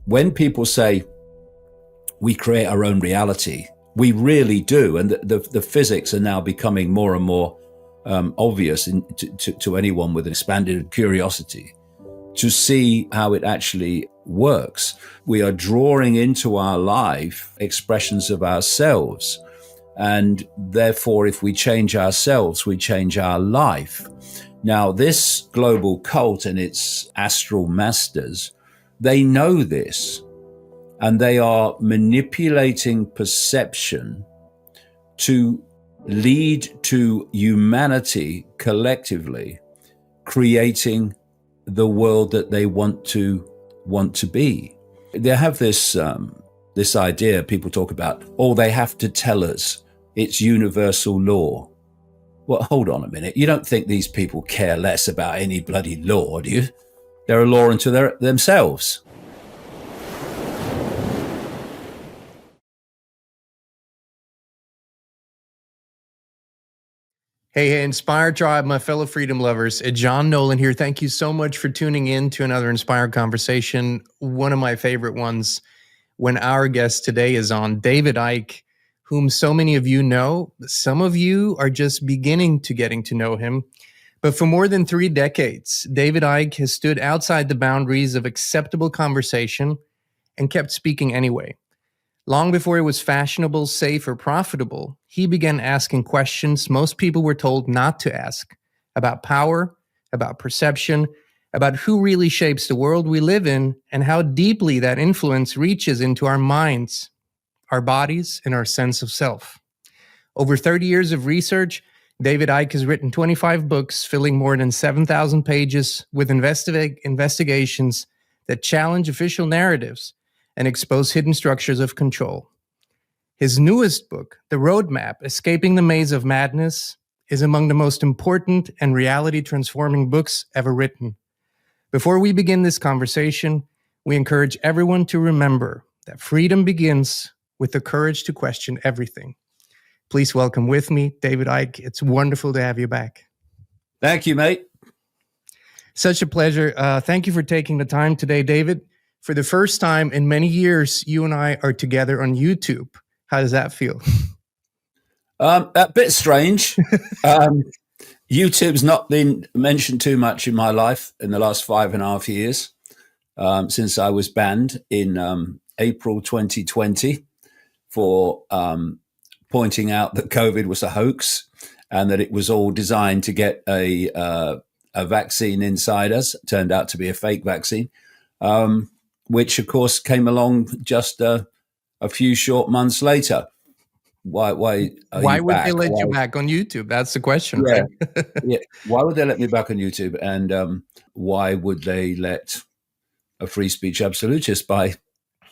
when people say we create our own reality, we really do. And the physics are now becoming more and more obvious to anyone with an expanded curiosity to see how it actually works. We are drawing into our life expressions of ourselves. And therefore, if we change ourselves, we change our life. Now, this global cult and its astral masters, they know this, and they are manipulating perception to lead to humanity collectively creating the world that they want to be. They have this idea, people talk about, they have to tell us it's universal law. Well, hold on a minute. You don't think these people care less about any bloody law, do you? They're a law unto themselves. Hey, Inspired Tribe, my fellow freedom lovers. Jean Nolan here. Thank you so much for tuning in to another Inspired Conversation. One of my favorite ones when our guest today is on, David Icke, whom so many of you know. Some of you are just beginning to getting to know him. But for more than 3 decades, David Icke has stood outside the boundaries of acceptable conversation and kept speaking anyway. Long before it was fashionable, safe, or profitable, he began asking questions most people were told not to ask about power, about perception, about who really shapes the world we live in, and how deeply that influence reaches into our minds, our bodies, and our sense of self. Over 30 years of research, David Icke has written 25 books, filling more than 7,000 pages with investigations that challenge official narratives and expose hidden structures of control. His newest book, The Roadmap, Escaping the Maze of Madness, is among the most important and reality-transforming books ever written. Before we begin this conversation, we encourage everyone to remember that freedom begins with the courage to question everything. Please welcome with me, David Icke. It's wonderful to have you back. Thank you, mate. Such a pleasure. Thank you for taking the time today, David. For the first time in many years, you and I are together on YouTube. How does that feel? A bit strange. YouTube's not been mentioned too much in my life in the last 5.5 years, since I was banned in April 2020 for pointing out that COVID was a hoax and that it was all designed to get a vaccine inside us. It turned out to be a fake vaccine. Which of course came along just a few short months later. Why would they let you back on YouTube? That's the question, yeah, right? yeah. Why would they let me back on YouTube? And why would they let a free speech absolutist buy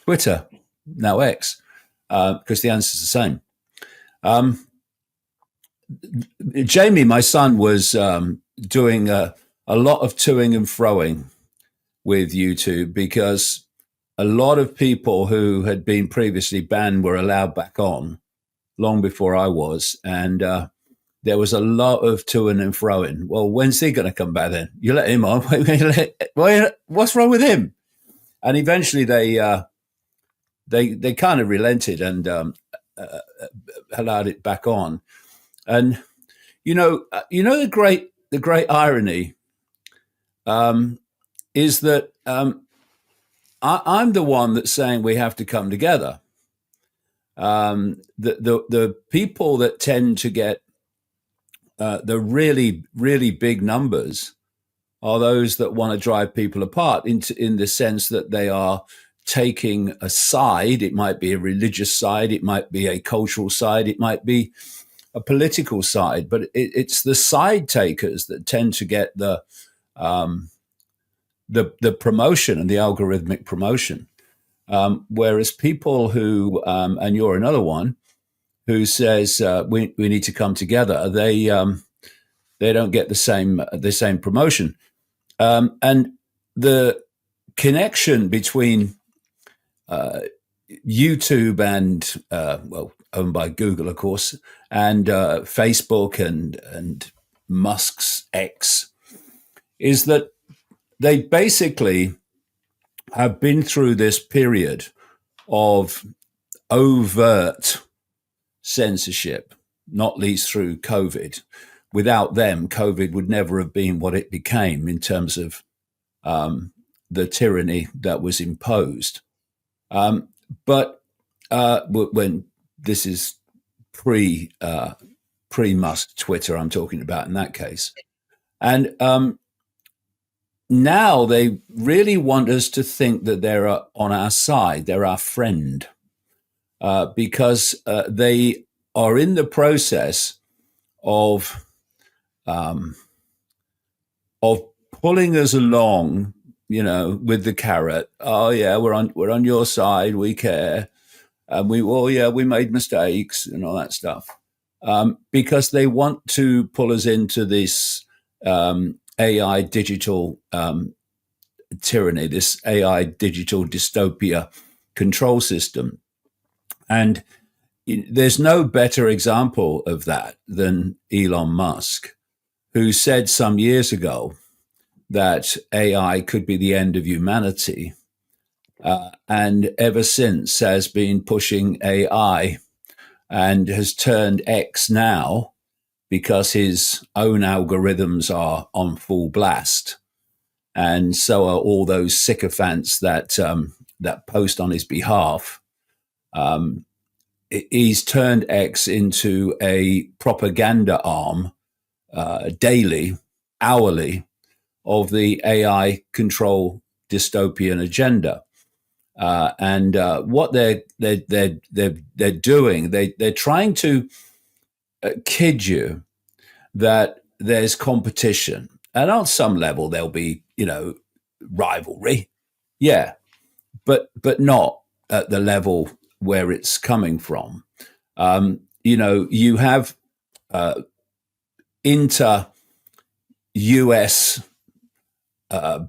Twitter, now X? Because the answer is the same. Jamie, my son, was doing a lot of toing and froing with YouTube because a lot of people who had been previously banned were allowed back on long before I was. And there was a lot of toing and froing. Well, when's he going to come back then? You let him on. What's wrong with him? And eventually they kind of relented and allowed it back on. And, the great irony is that I'm the one that's saying we have to come together. The people that tend to get the really, really big numbers are those that want to drive people apart in the sense that they are taking a side. It might be a religious side, it might be a cultural side, it might be a political side, but it's the side takers that tend to get the promotion and the algorithmic promotion. Whereas people who, and you're another one, who says we need to come together, they don't get the same promotion. And the connection between YouTube and owned by Google, of course, and Facebook and Musk's X is that they basically have been through this period of overt censorship, not least through COVID. Without them, COVID would never have been what it became in terms of the tyranny that was imposed. But when this is pre Musk Twitter, I'm talking about in that case, and now they really want us to think that they're on our side, they're our friend, because they are in the process of pulling us along, with the carrot. Oh yeah, we're on your side. We care, and we made mistakes and all that stuff, because they want to pull us into this AI digital tyranny, this AI digital dystopia control system, and there's no better example of that than Elon Musk, who said some years ago that AI could be the end of humanity, and ever since has been pushing AI and has turned X now because his own algorithms are on full blast. And so are all those sycophants that post on his behalf. He's turned X into a propaganda arm daily, hourly, of the AI control dystopian agenda. And what they're doing, they're trying to kid you that there's competition, and on some level there'll be rivalry, yeah, but not at the level where it's coming from. You have inter-US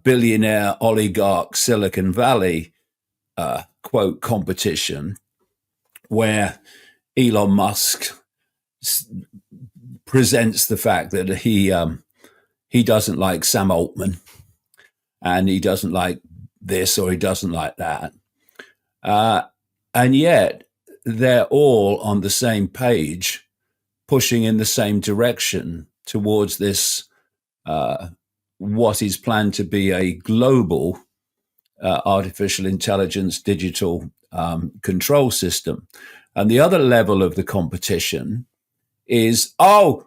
billionaire oligarch Silicon Valley quote competition, where Elon Musk presents the fact that he doesn't like Sam Altman, and he doesn't like this or he doesn't like that, and yet they're all on the same page, pushing in the same direction towards this what is planned to be a global artificial intelligence digital control system. And the other level of the competition is,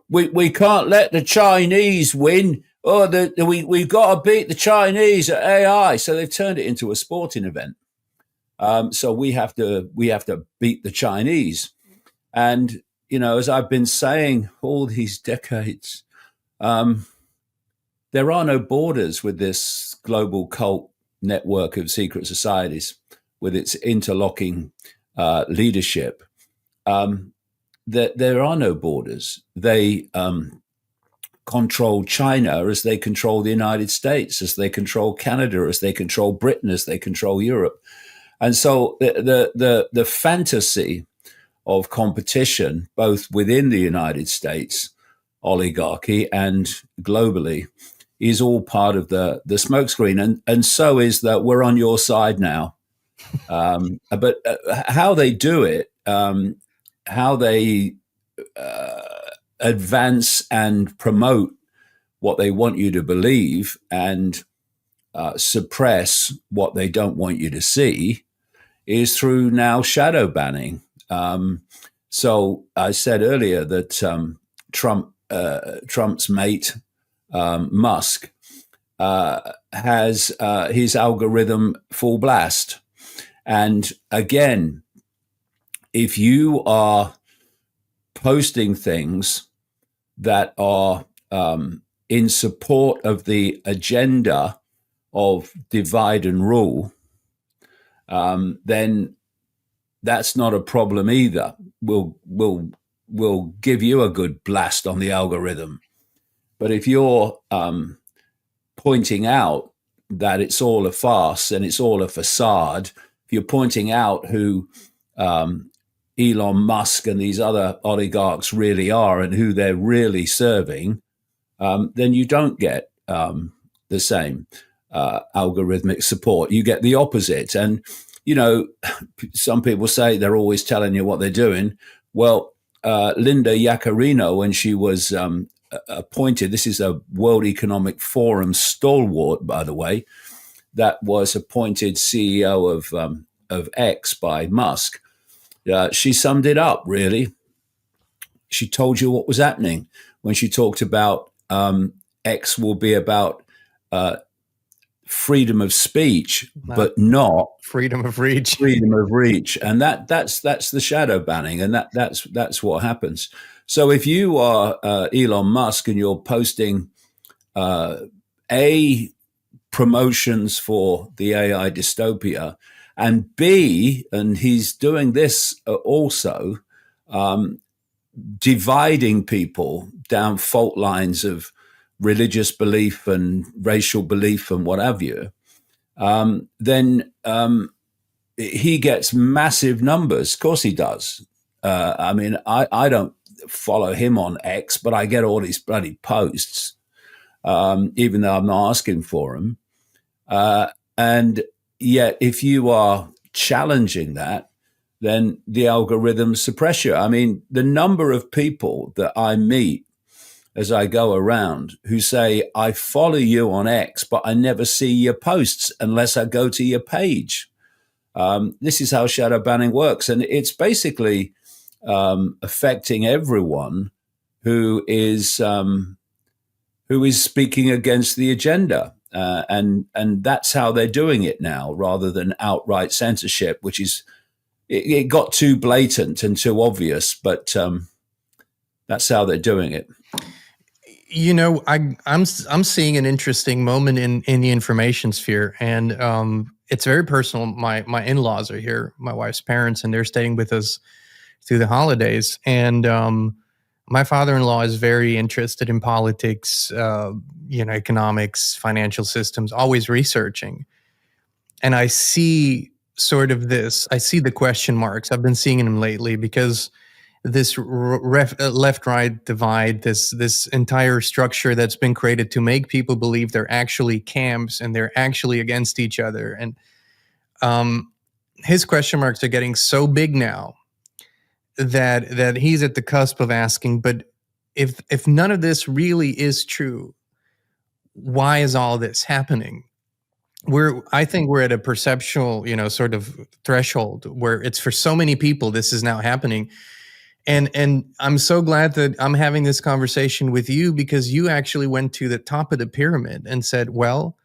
we can't let the Chinese win. We've got to beat the Chinese at AI. So they've turned it into a sporting event. So we have to beat the Chinese. And, as I've been saying all these decades, there are no borders with this global cult network of secret societies, with its interlocking leadership. There are no borders. They control China as they control the United States, as they control Canada, as they control Britain, as they control Europe. And so the fantasy of competition, both within the United States oligarchy and globally, is all part of the smokescreen. And so is that we're on your side now. But how they do it, how they advance and promote what they want you to believe and suppress what they don't want you to see, is through now shadow banning. So I said earlier that Trump's mate, Musk, has his algorithm full blast. And again, if you are posting things that are in support of the agenda of divide and rule, then that's not a problem either. We'll give you a good blast on the algorithm. But if you're pointing out that it's all a farce and it's all a facade, if you're pointing out who Elon Musk and these other oligarchs really are and who they're really serving, then you don't get the same. algorithmic support. You get the opposite. And, some people say they're always telling you what they're doing. Well, Linda Yaccarino, when she was appointed, this is a World Economic Forum stalwart, by the way, that was appointed CEO of X by Musk. She summed it up, really. She told you what was happening when she talked about X will be about freedom of speech, but not freedom of reach. Freedom of reach, and that's the shadow banning, and that's what happens. So if you are Elon Musk and you're posting A, promotions for the AI dystopia, and B, and he's doing this also, dividing people down fault lines of religious belief and racial belief and what have you, then he gets massive numbers. Of course he does. I don't follow him on X, but I get all these bloody posts, even though I'm not asking for them. And yet, if you are challenging that, then the algorithms suppress you. I mean, the number of people that I meet as I go around who say, I follow you on X, but I never see your posts unless I go to your page. This is how shadow banning works. And it's basically affecting everyone who is speaking against the agenda. And that's how they're doing it now, rather than outright censorship, which is, it got too blatant and too obvious, but that's how they're doing it. I'm seeing an interesting moment in the information sphere, and it's very personal. My in-laws are here, my wife's parents, and they're staying with us through the holidays. And my father-in-law is very interested in politics, economics, financial systems, always researching. And I see I see the question marks. I've been seeing them lately because this left-right divide, this entire structure that's been created to make people believe they're actually camps and they're actually against each other. And his question marks are getting so big now that he's at the cusp of asking, but if none of this really is true, why is all this happening? I think we're at a perceptual, sort of threshold where it's for so many people, this is now happening. And I'm so glad that I'm having this conversation with you, because you actually went to the top of the pyramid and said, well,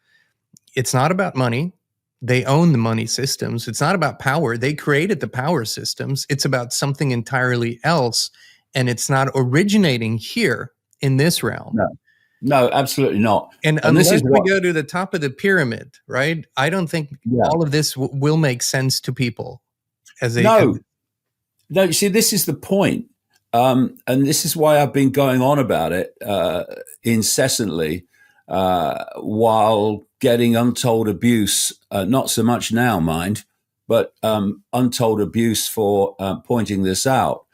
it's not about money. They own the money systems. It's not about power. They created the power systems. It's about something entirely else. And it's not originating here in this realm. No, absolutely not. And unless we go to the top of the pyramid, right? I don't think all of this will make sense to people as they. No, you see, this is the point. And this is why I've been going on about it incessantly while getting untold abuse, not so much now, mind, but untold abuse for pointing this out.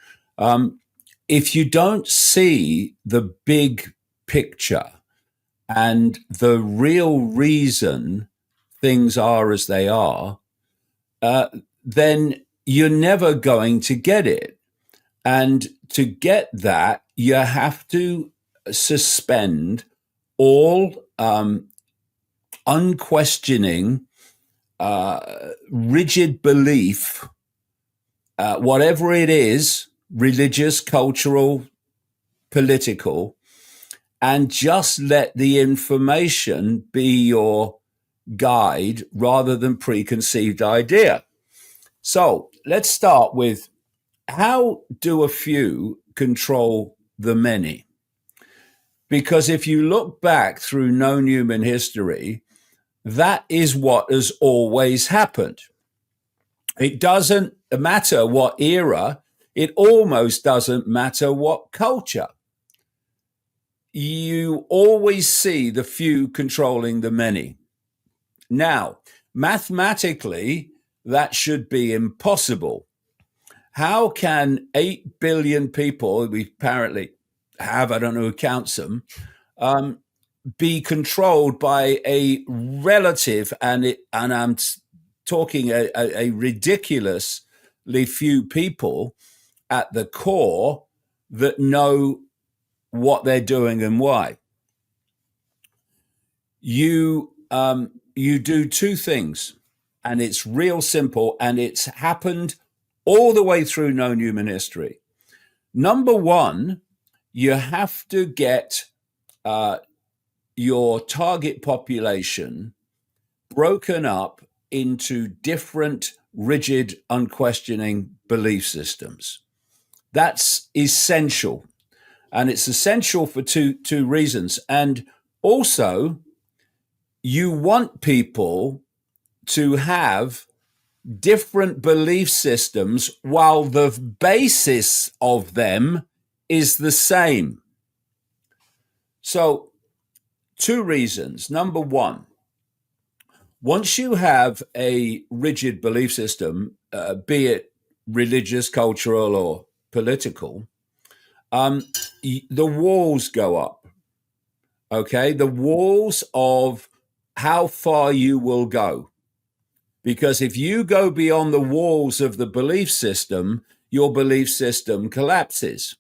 If you don't see the big picture and the real reason things are as they are, then you're never going to get it. And to get that, you have to suspend all unquestioning, rigid belief, whatever it is, religious, cultural, political, and just let the information be your guide rather than preconceived idea. So let's start with, how do a few control the many? Because if you look back through known human history, that is what has always happened. It doesn't matter what era, it almost doesn't matter what culture. You always see the few controlling the many. Now, mathematically, that should be impossible. How can 8 billion people, we apparently have, I don't know who counts them, be controlled by a relative, and I'm talking a ridiculously few people at the core that know what they're doing and why. You do two things, and it's real simple, and it's happened all the way through known human history. Number one, you have to get your target population broken up into different, rigid, unquestioning belief systems. That's essential. And it's essential for two reasons. And also, you want people to have different belief systems while the basis of them is the same. So, two reasons. Number one, once you have a rigid belief system, be it religious, cultural, or political, the walls go up. Okay, the walls of how far you will go. Because if you go beyond the walls of the belief system, your belief system collapses.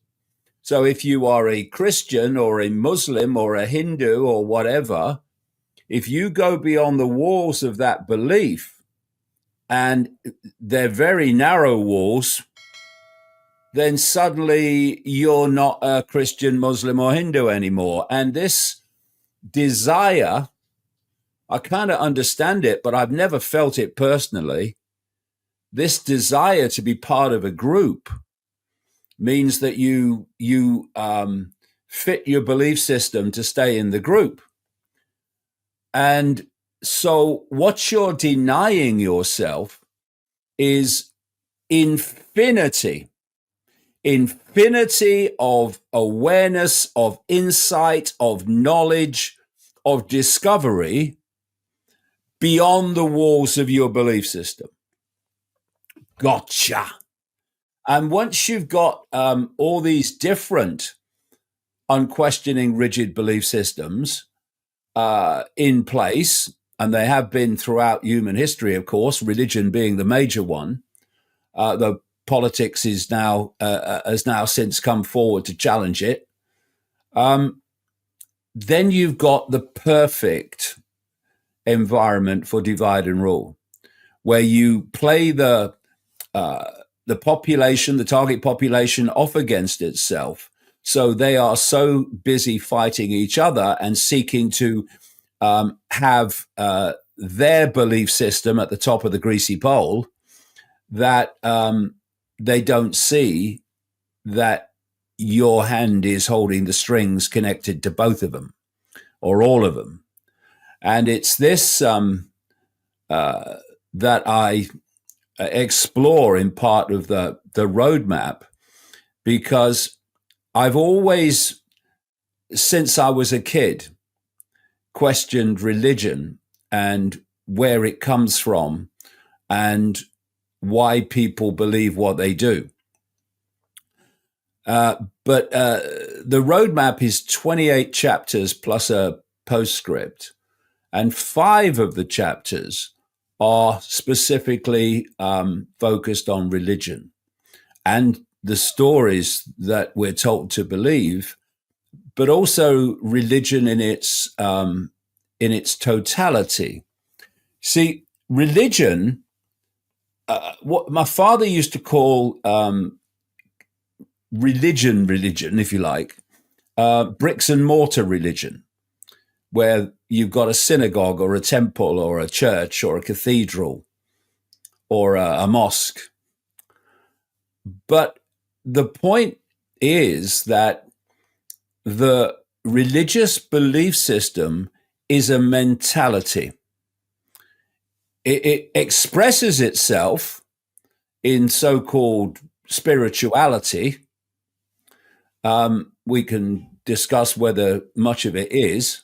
So if you are a Christian or a Muslim or a Hindu or whatever, if you go beyond the walls of that belief, and they're very narrow walls, then suddenly you're not a Christian, Muslim, or Hindu anymore. And this desire, I kind of understand it, but I've never felt it personally. This desire to be part of a group means that you fit your belief system to stay in the group. And so what you're denying yourself is infinity of awareness, of insight, of knowledge, of discovery beyond the walls of your belief system. Gotcha. And once you've got all these different unquestioning rigid belief systems in place, and they have been throughout human history, of course, religion being the major one, though politics is now has now since come forward to challenge it. Then you've got the perfect environment for divide and rule, where you play the population, the target population, off against itself. So they are so busy fighting each other and seeking to have their belief system at the top of the greasy pole that they don't see that your hand is holding the strings connected to both of them or all of them. And it's this that I explore in part of the roadmap, because I've always, since I was a kid, questioned religion and where it comes from and why people believe what they do. But the roadmap is 28 chapters plus a postscript, and 5 of the chapters are specifically focused on religion and the stories that we're told to believe, but also religion in its totality. See, religion, what my father used to call religion, if you like, bricks and mortar religion, where you've got a synagogue or a temple or a church or a cathedral or a mosque. But the point is that the religious belief system is a mentality. It expresses itself in so-called spirituality. We can discuss whether much of it is,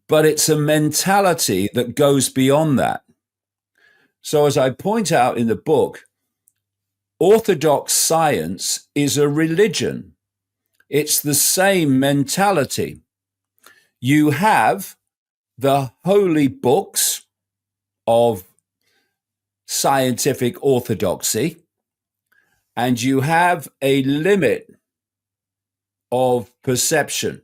but it's a mentality that goes beyond that. So as I point out in the book, Orthodox science is a religion. It's the same mentality. You have the holy books of scientific orthodoxy, and you have a limit of perception.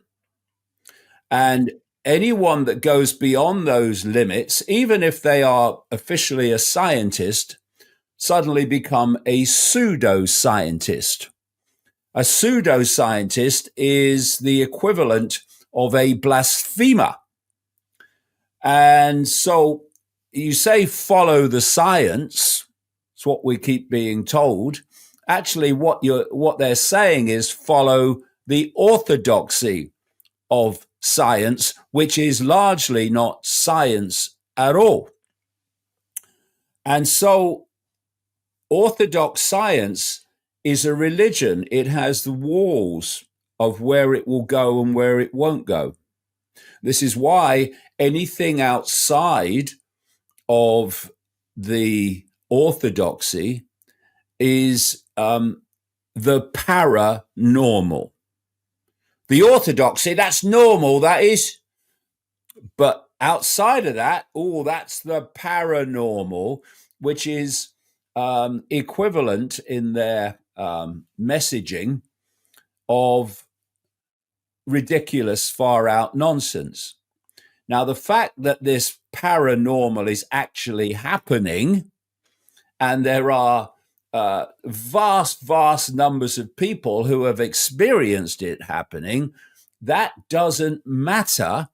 And anyone that goes beyond those limits, even if they are officially a scientist, suddenly become a pseudoscientist. A pseudoscientist is the equivalent of a blasphemer. And so you say follow the science. It's what we keep being told. Actually, what they're saying is follow the orthodoxy of science, which is largely not science at all. And so orthodox science is a religion. It has the walls of where it will go and where it won't go. This is why anything outside of the orthodoxy is the paranormal. The orthodoxy, that's normal, that is. But outside of that, that's the paranormal, which is equivalent in their messaging of ridiculous, far out nonsense. Now, the fact that this paranormal is actually happening, and there are vast numbers of people who have experienced it happening, that doesn't matter,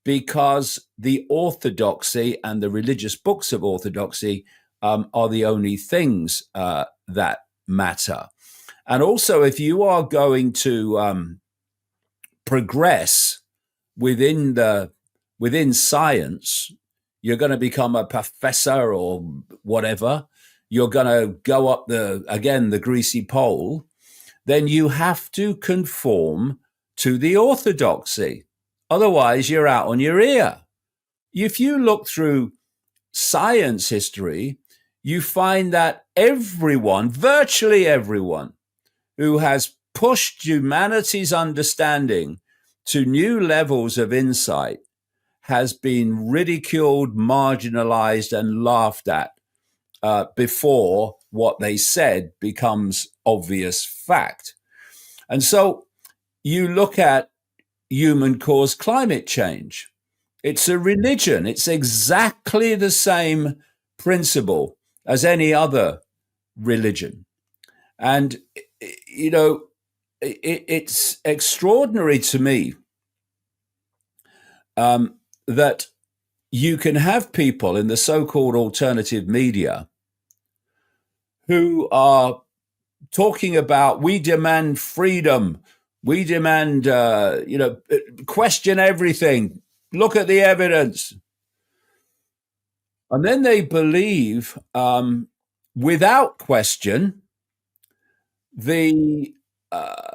because the orthodoxy and the religious books of orthodoxy are the only things that matter. And also, if you are going to progress within science, you're going to become a professor or whatever, you're going to go up the greasy pole, then you have to conform to the orthodoxy. Otherwise, you're out on your ear. If you look through science history, you find that everyone, virtually everyone, who has pushed humanity's understanding to new levels of insight has been ridiculed, marginalized, and laughed at before what they said becomes obvious fact. And so you look at human-caused climate change. It's a religion. It's exactly the same principle as any other religion. And, you know, it's extraordinary to me that you can have people in the so-called alternative media who are talking about, we demand freedom, we demand, question everything, look at the evidence. And then they believe, without question, the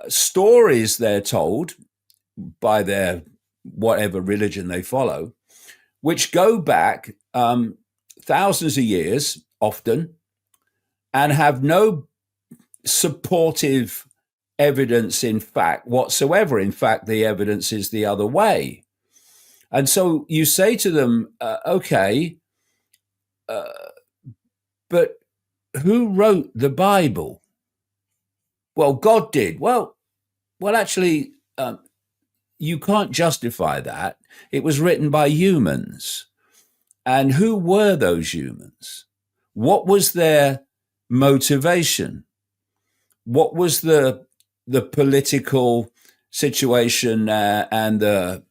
stories they're told by their whatever religion they follow, which go back thousands of years often and have no supportive evidence in fact whatsoever. In fact, the evidence is the other way. And so you say to them, but who wrote the Bible? Well, God did. Well, actually, you can't justify that. It was written by humans. And who were those humans? What was their motivation? What was the political situation and the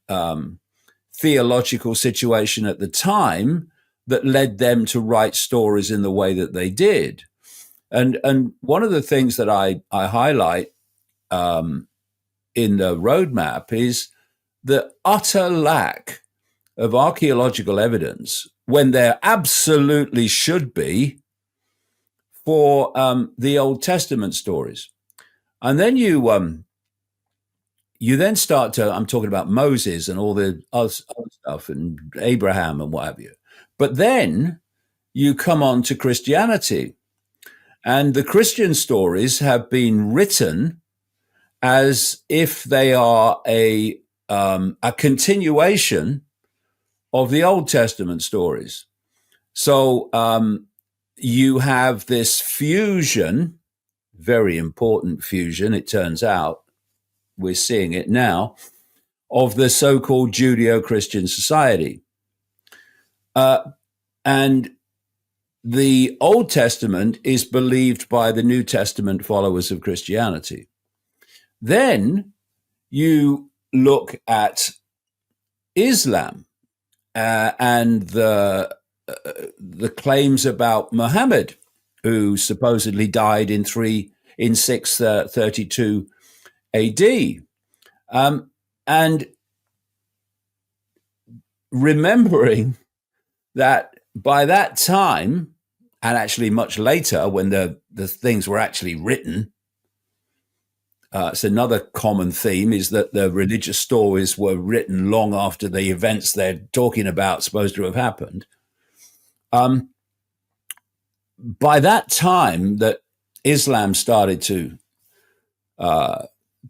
theological situation at the time that led them to write stories in the way that they did? And one of the things that I highlight in the roadmap is the utter lack of archaeological evidence, when there absolutely should be, for the Old Testament stories. And then you then start to, I'm talking about Moses and all the other stuff and Abraham and what have you. But then you come on to Christianity, and the Christian stories have been written as if they are a a continuation of the Old Testament stories. So you have this fusion, very important fusion, it turns out, we're seeing it now, of the so-called Judeo-Christian society. And the Old Testament is believed by the New Testament followers of Christianity. Then you look at Islam and the claims about Muhammad, who supposedly died in 632 AD. And remembering that by that time, and actually much later when the things were actually written, it's another common theme is that the religious stories were written long after the events they're talking about supposed to have happened. By that time that Islam started to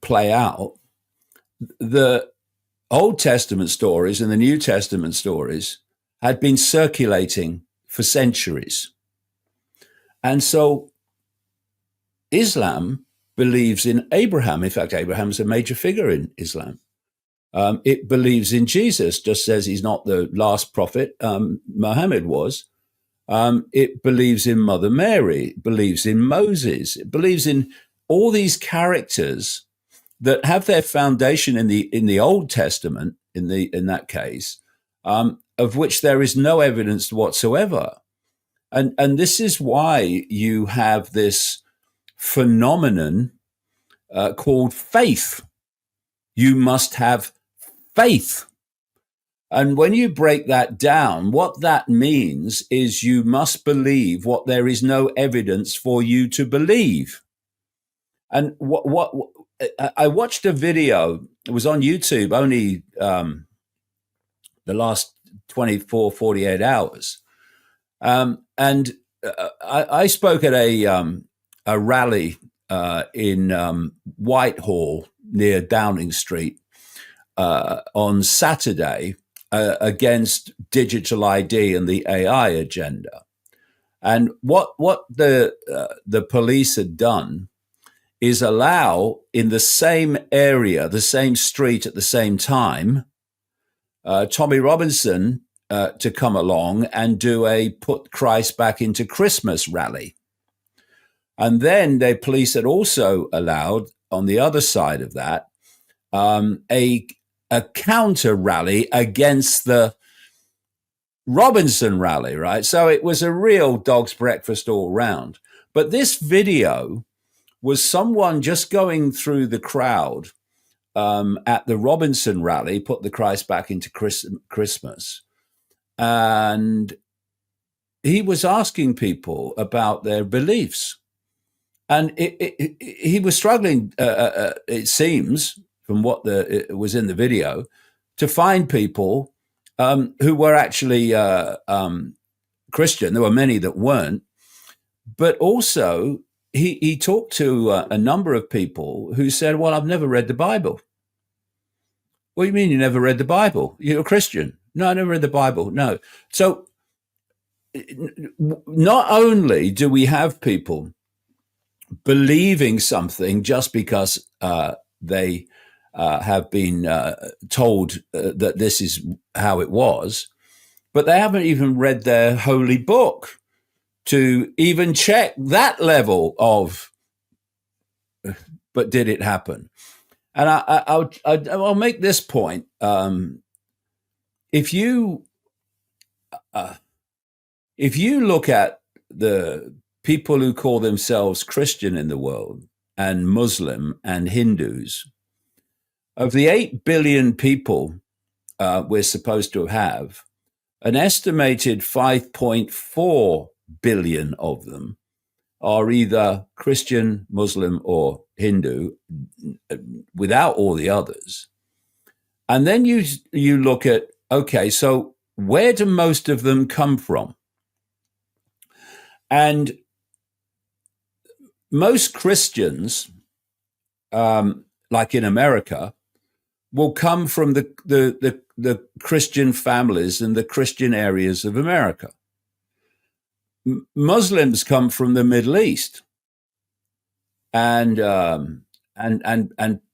play out, the Old Testament stories and the New Testament stories had been circulating for centuries. And so Islam believes in Abraham. In fact, Abraham is a major figure in Islam. It believes in Jesus, just says he's not the last prophet. Muhammad was. It believes in Mother Mary. It believes in Moses. It believes in all these characters that have their foundation in the Old Testament. In that case, of which there is no evidence whatsoever. And this is why you have this phenomenon called faith. You must have faith. And when you break that down, what that means is you must believe what there is no evidence for you to believe. And what I watched a video, it was on YouTube only the last 24, 48 hours. And I spoke at a rally in Whitehall near Downing Street on Saturday against digital ID and the AI agenda. And what the police had done is allow in the same area, the same street at the same time, Tommy Robinson to come along and do a Put Christ Back into Christmas rally. And then the police had also allowed, on the other side of that, a counter rally against the Robinson rally, right? So it was a real dog's breakfast all round. But this video was someone just going through the crowd at the Robinson rally, Put the Christ Back into Christmas. And he was asking people about their beliefs. And he was struggling, it seems, from what was in the video, to find people who were actually Christian. There were many that weren't. But also, he talked to a number of people who said, well, I've never read the Bible. What do you mean you never read the Bible? You're a Christian. No, I never read the Bible. No. So not only do we have people believing something just because they have been told that this is how it was, but they haven't even read their holy book to even check that level of, but did it happen? And I'll make this point. If you look at the people who call themselves Christian in the world and Muslim and Hindus, of the 8 billion people we're supposed to have, an estimated 5.4 billion of them are either Christian, Muslim, or Hindu, without all the others. And then you look at, okay, so where do most of them come from? And most Christians, like in America, will come from the Christian families and the Christian areas of America. Muslims come from the Middle East and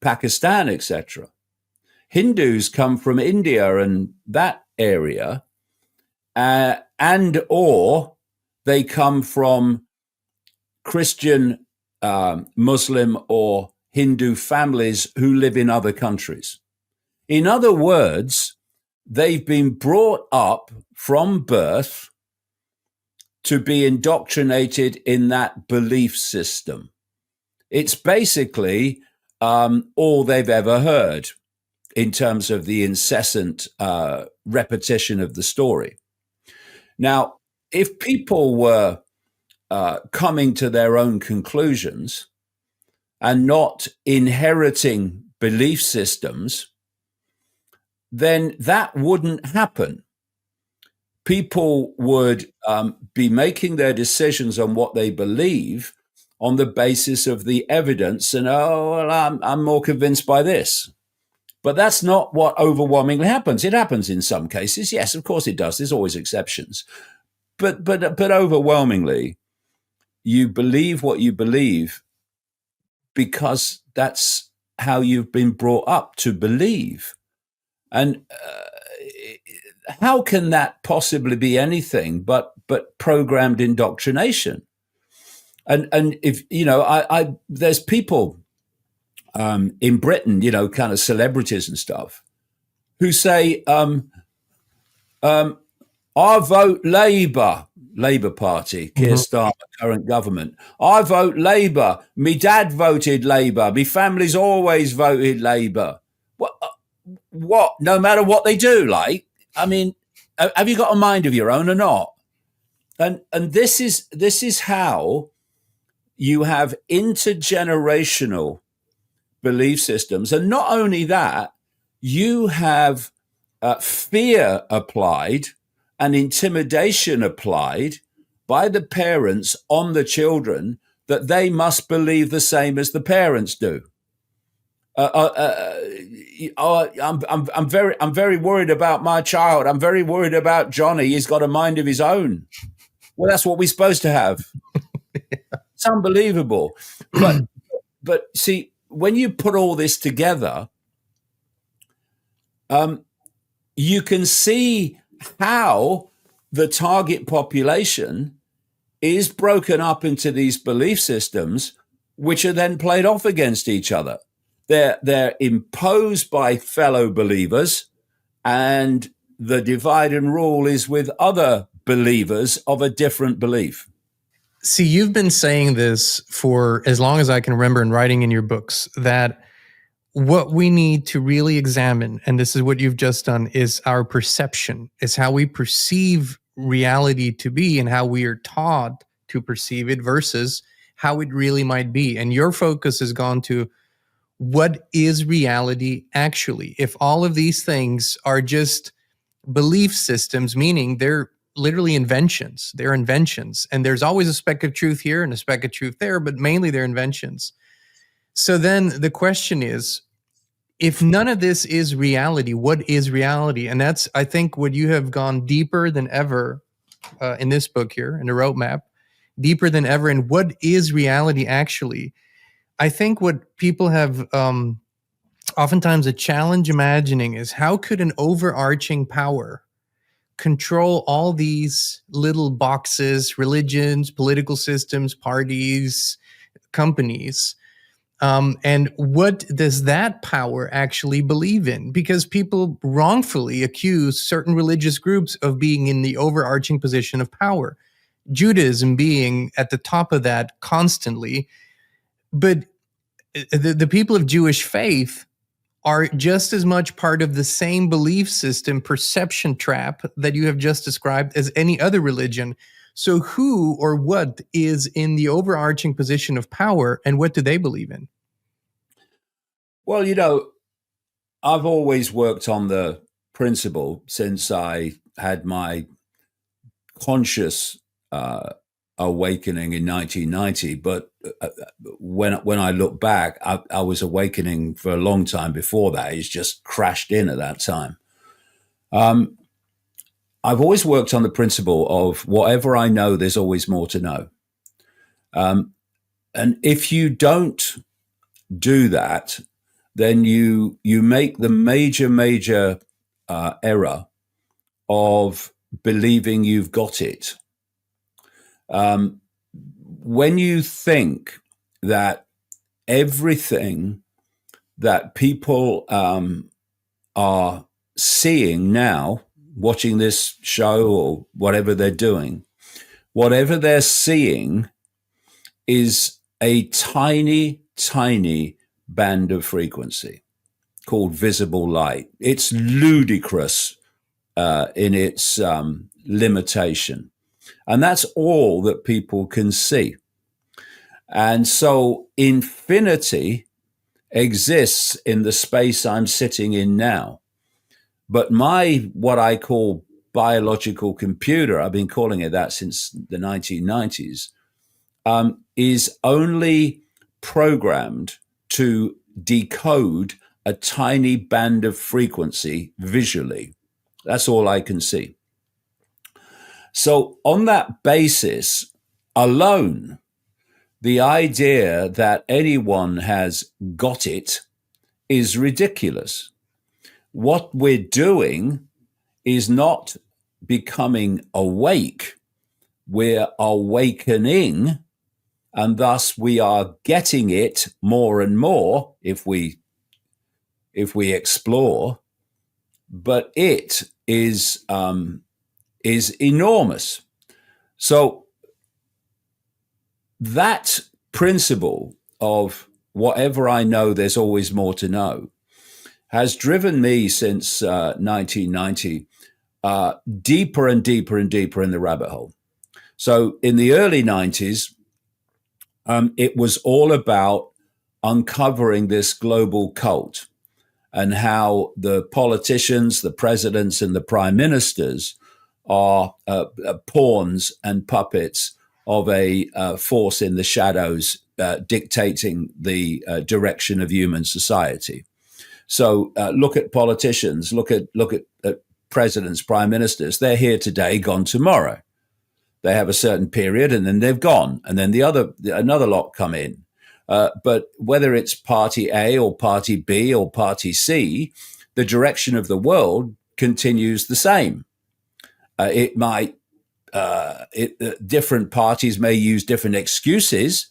Pakistan, etc. Hindus come from India and that area, and or they come from Christian, Muslim, or Hindu families who live in other countries. In other words, they've been brought up from birth to be indoctrinated in that belief system. It's basically all they've ever heard in terms of the incessant repetition of the story. Now, if people were coming to their own conclusions and not inheriting belief systems, then that wouldn't happen. People would be making their decisions on what they believe on the basis of the evidence, and I'm more convinced by this. But that's not what overwhelmingly happens. It happens in some cases, yes, of course it does. There's always exceptions, but overwhelmingly, you believe what you believe because that's how you've been brought up to believe. And how can that possibly be anything but programmed indoctrination? And if there's people in Britain, kind of celebrities and stuff, who say, "I vote Labour Party, Keir Starmer, current government. I vote Labour. Me dad voted Labour. Me family's always voted Labour." What? No matter what they do, I mean, have you got a mind of your own or not? And this is how you have intergenerational belief systems, and not only that, you have fear applied and intimidation applied by the parents on the children that they must believe the same as the parents do. I'm very worried about my child. I'm very worried about Johnny. He's got a mind of his own. Well, that's what we're supposed to have. It's unbelievable. But see, when you put all this together, you can see how the target population is broken up into these belief systems, which are then played off against each other. They're imposed by fellow believers, and the divide and rule is with other believers of a different belief. See, you've been saying this for as long as I can remember and writing in your books, that what we need to really examine, and this is what you've just done, is our perception, is how we perceive reality to be and how we are taught to perceive it versus how it really might be. And your focus has gone to what is reality actually? If all of these things are just belief systems, meaning they're literally inventions, they're inventions, and there's always a speck of truth here and a speck of truth there, but mainly they're inventions. So then the question is, if none of this is reality, what is reality? And that's, I think, what you have gone deeper than ever in this book here, in the roadmap, deeper than ever in what is reality actually. I think what people have oftentimes a challenge imagining is, how could an overarching power control all these little boxes, religions, political systems, parties, companies? And what does that power actually believe in? Because people wrongfully accuse certain religious groups of being in the overarching position of power, Judaism being at the top of that constantly. But the people of Jewish faith are just as much part of the same belief system, perception trap that you have just described as any other religion. So who or what is in the overarching position of power, and what do they believe in? Well, I've always worked on the principle since I had my conscious awakening in 1990, but when I look back, I was awakening for a long time before that. It's just crashed in at that time. I've always worked on the principle of whatever I know, there's always more to know. And if you don't do that, then you make the major error of believing you've got it. When you think that everything that people are seeing now, watching this show or whatever they're doing, whatever they're seeing is a tiny band of frequency called visible light. It's ludicrous in its limitation. And that's all that people can see. And so infinity exists in the space I'm sitting in now. But my, what I call biological computer, I've been calling it that since the 1990s, is only programmed to decode a tiny band of frequency visually. That's all I can see. So on that basis alone, the idea that anyone has got it is ridiculous. What we're doing is not becoming awake. We're awakening, and thus we are getting it more and more if we explore. But it is enormous. So that principle of whatever I know, there's always more to know, has driven me since 1990 deeper and deeper and deeper in the rabbit hole. So in the early 90s, it was all about uncovering this global cult and how the politicians, the presidents, and the prime ministers are pawns and puppets of a force in the shadows dictating the direction of human society. So look at politicians, look at presidents, prime ministers. They're here today, gone tomorrow. They have a certain period and then they've gone, and then another lot come in. But whether it's party A or party B or party C, the direction of the world continues the same. Different parties may use different excuses,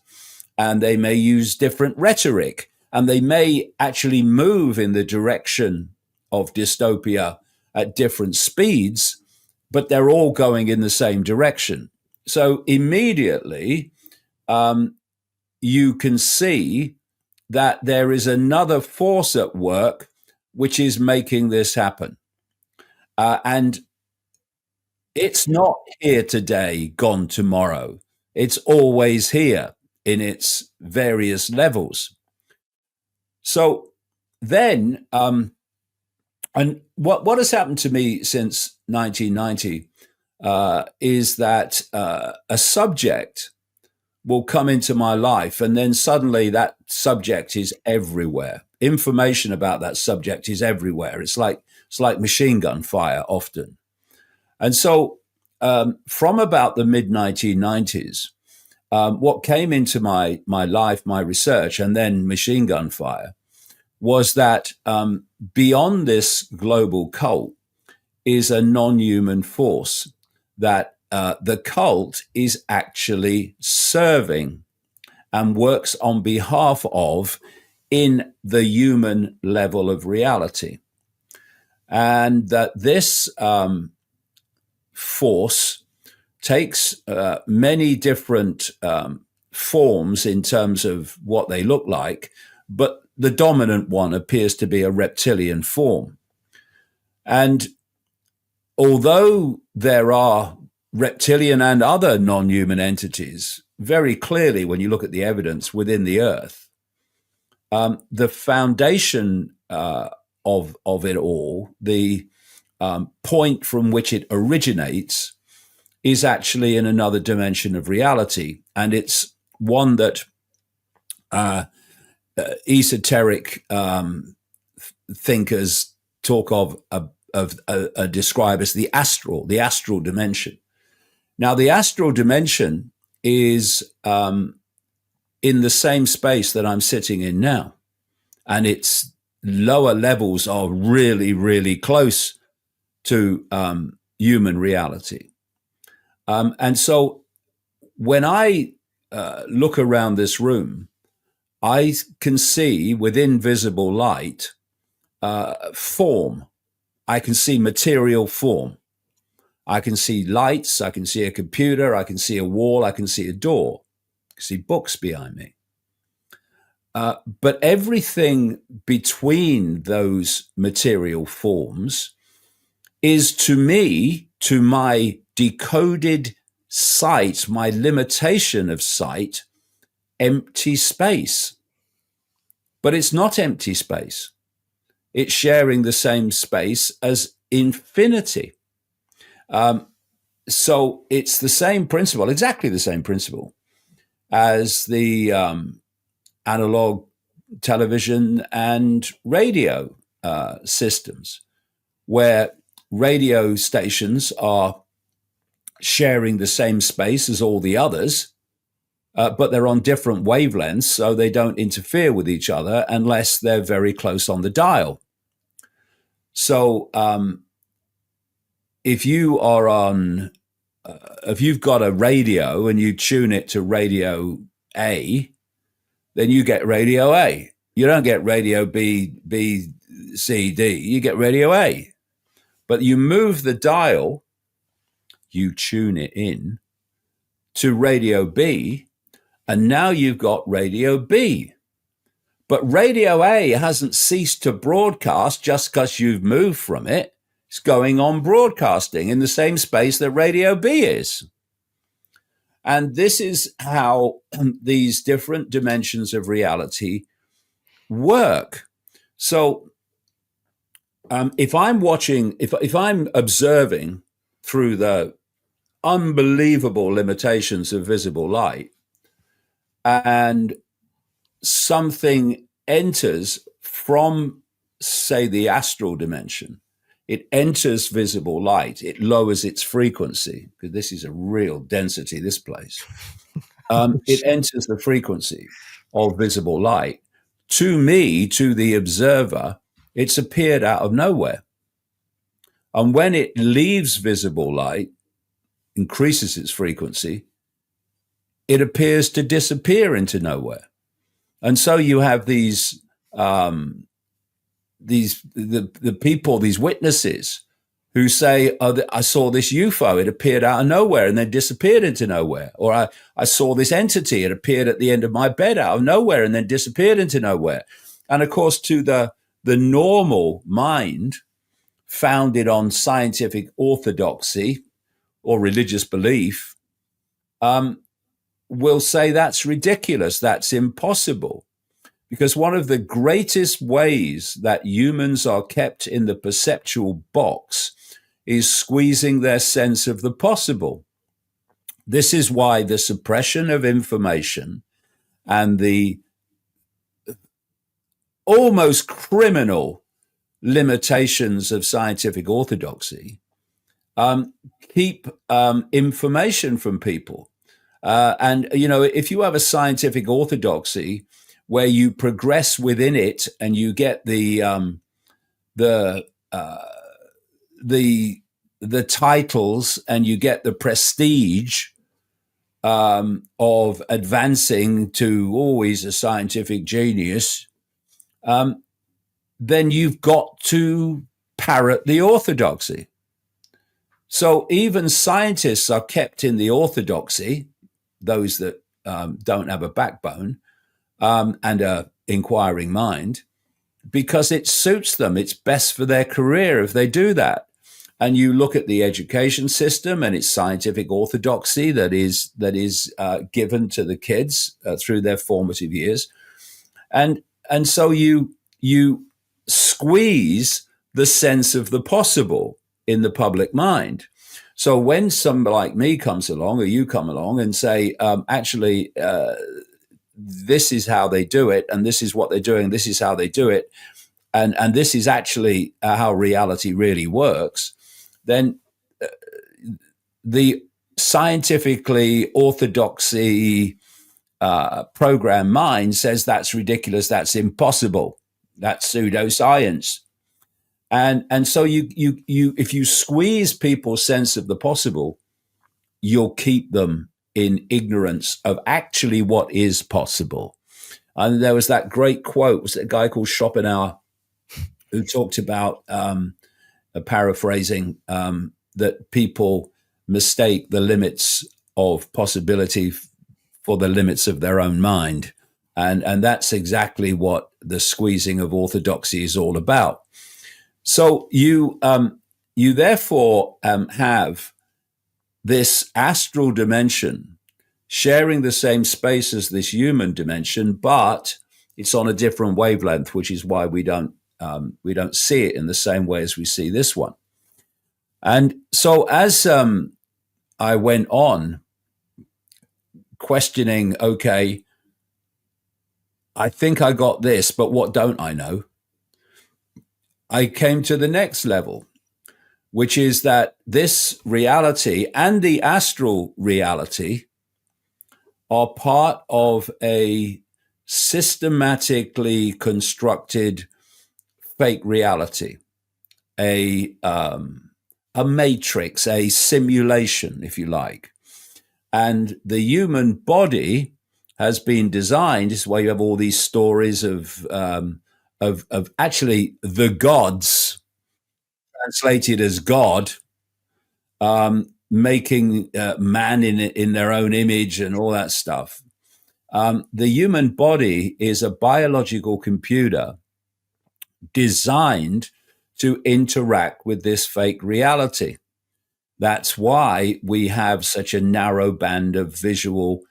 and they may use different rhetoric, and they may actually move in the direction of dystopia at different speeds, but they're all going in the same direction. So immediately, you can see that there is another force at work which is making this happen. And it's not here today, gone tomorrow. It's always here in its various levels. So then, and what has happened to me since 1990 is that a subject will come into my life, and then suddenly that subject is everywhere. Information about that subject is everywhere. It's like machine gun fire often. And so from about the mid-1990s, what came into my life, my research, and then machine gun fire, was that beyond this global cult is a non-human force that the cult is actually serving and works on behalf of in the human level of reality. And that this force takes many different forms in terms of what they look like, but the dominant one appears to be a reptilian form. And although there are reptilian and other non-human entities, very clearly when you look at the evidence within the earth, the foundation of it all, the point from which it originates, is actually in another dimension of reality. And it's one that esoteric thinkers talk of describe as the astral dimension. Now, the astral dimension is in the same space that I'm sitting in now. And its lower levels are really, really close to human reality. And so when I look around this room, I can see within visible light form. I can see material form. I can see lights. I can see a computer. I can see a wall. I can see a door. I can see books behind me. But everything between those material forms is, to me, to my decoded sight, my limitation of sight, empty space. But it's not empty space. It's sharing the same space as infinity. So it's the same principle, exactly the same principle as the analog television and radio systems, where radio stations are sharing the same space as all the others, but they're on different wavelengths, so they don't interfere with each other unless they're very close on the dial. So if you are on, if you've got a radio and you tune it to radio A, then you get radio A. You don't get radio B, C, D. You get radio A. But you move the dial, you tune it in to radio B, and now you've got radio B. But radio A hasn't ceased to broadcast just because you've moved from it. It's going on broadcasting in the same space that radio B is. And this is how these different dimensions of reality work. So if I'm watching, if I'm observing through the unbelievable limitations of visible light, and something enters from, say, the astral dimension, it enters visible light, it lowers its frequency, because this is a real density, this place. It enters the frequency of visible light. To me, to the observer, it's appeared out of nowhere. And when it leaves visible light, increases its frequency, it appears to disappear into nowhere. And so you have these people, these witnesses who say, oh, I saw this UFO, it appeared out of nowhere and then disappeared into nowhere. Or I saw this entity, it appeared at the end of my bed out of nowhere and then disappeared into nowhere. And of course, to the normal mind, founded on scientific orthodoxy or religious belief, will say that's ridiculous, that's impossible. Because one of the greatest ways that humans are kept in the perceptual box is squeezing their sense of the possible. This is why the suppression of information and the almost criminal limitations of scientific orthodoxy keep information from people. And, you know, if you have a scientific orthodoxy where you progress within it and you get the titles and you get the prestige of advancing to always a scientific genius, then you've got to parrot the orthodoxy. So even scientists are kept in the orthodoxy, those that don't have a backbone and an inquiring mind, because it suits them. It's best for their career if they do that. And you look at the education system and its scientific orthodoxy that is given to the kids through their formative years, and so you squeeze the sense of the possible in the public mind. So when somebody like me comes along, or you come along and say, actually, this is how they do it, and this is what they're doing, this is how they do it, and this is actually how reality really works, then the scientifically orthodoxy program mind says that's ridiculous, that's impossible, that's pseudoscience. And so you if you squeeze people's sense of the possible, you'll keep them in ignorance of actually what is possible. And there was that great quote, was a guy called Schopenhauer who talked about, paraphrasing, that people mistake the limits of possibility for the limits of their own mind. And that's exactly what the squeezing of orthodoxy is all about. So you therefore have this astral dimension sharing the same space as this human dimension, but it's on a different wavelength, which is why we don't see it in the same way as we see this one. And so as I went on questioning, okay, I think I got this, but what don't I know? I came to the next level, which is that this reality and the astral reality are part of a systematically constructed fake reality, a matrix, a simulation, if you like. And the human body has been designed, this is why you have all these stories of actually the gods, translated as God, making man in their own image and all that stuff. The human body is a biological computer designed to interact with this fake reality. That's why we have such a narrow band of visual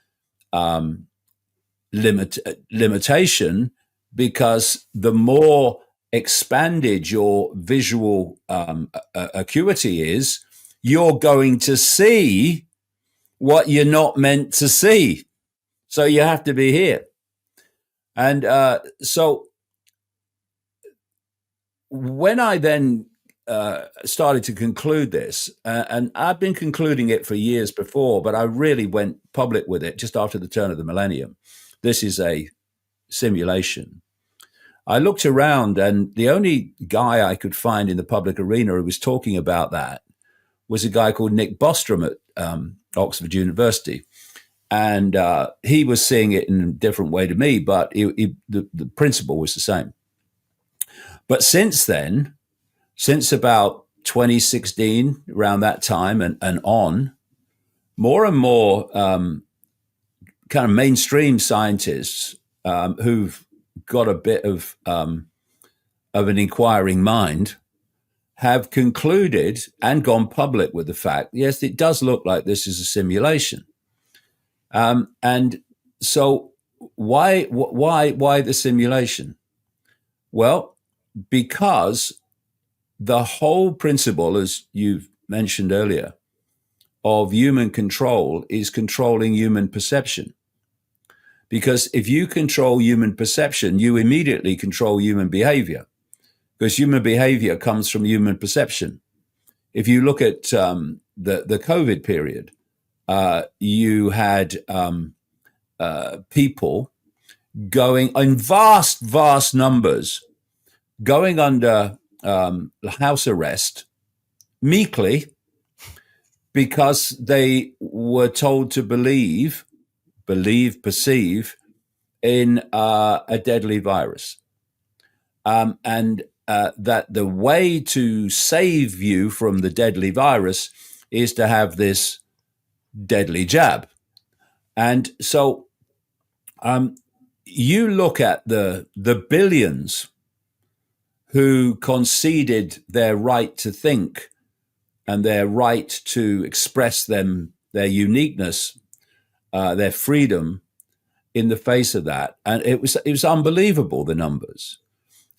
limitation, because the more expanded your visual acuity is, you're going to see what you're not meant to see. So you have to be here. And so when I then started to conclude this, and I've been concluding it for years before, but I really went public with it just after the turn of the millennium. This is a simulation. I looked around, and the only guy I could find in the public arena who was talking about that was a guy called Nick Bostrom at Oxford University. And he was seeing it in a different way to me, but the principle was the same. But since then, since about 2016, around that time and on, more and more kind of mainstream scientists who've got a bit of an inquiring mind have concluded and gone public with the fact, yes, it does look like this is a simulation. And so why the simulation? Well, because the whole principle, as you've mentioned earlier, of human control is controlling human perception. Because if you control human perception, you immediately control human behavior, because human behavior comes from human perception. If you look at the COVID period, you had people going in vast numbers, going under house arrest meekly, because they were told to perceive in a deadly virus. And that the way to save you from the deadly virus is to have this deadly jab. And so you look at the billions who conceded their right to think and their right to express their uniqueness, their freedom in the face of that. And it was unbelievable, the numbers.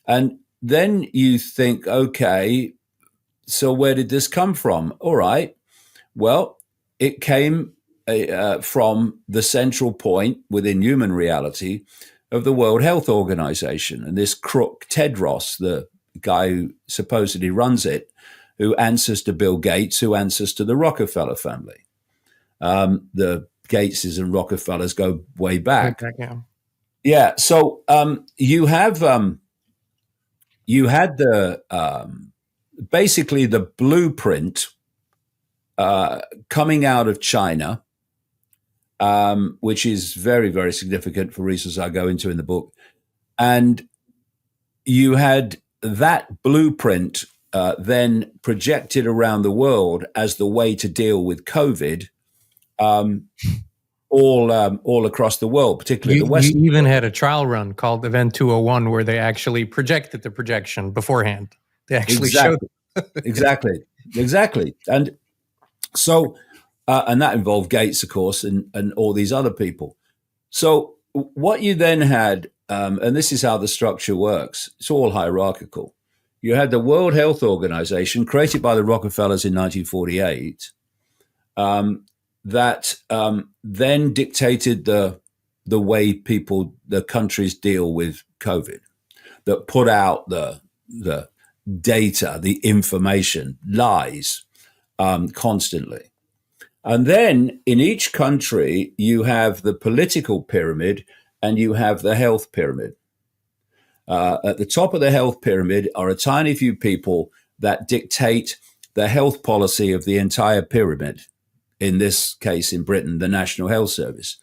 And then you think, okay, so where did this come from? All right. Well, it came from the central point within human reality of the World Health Organization. And this crook, Tedros, the guy who supposedly runs it, who answers to Bill Gates, who answers to the Rockefeller family. The Gateses and Rockefellers go way back. Yeah. So you had the basically the blueprint coming out of China, which is very, very significant for reasons I go into in the book. And you had that blueprint then projected around the world as the way to deal with COVID, all across the world, particularly the West. You even had a trial run called Event 201 where they actually projected the projection beforehand. They actually showed it. Exactly. And so, and that involved Gates, of course, and all these other people. So what you then had, and this is how the structure works, it's all hierarchical. You had the World Health Organization, created by the Rockefellers in 1948, that then dictated the way the countries deal with COVID, that put out the data, the information, lies constantly. And then in each country, you have the political pyramid and you have the health pyramid. At the top of the health pyramid are a tiny few people that dictate the health policy of the entire pyramid. In this case, in Britain, the National Health Service.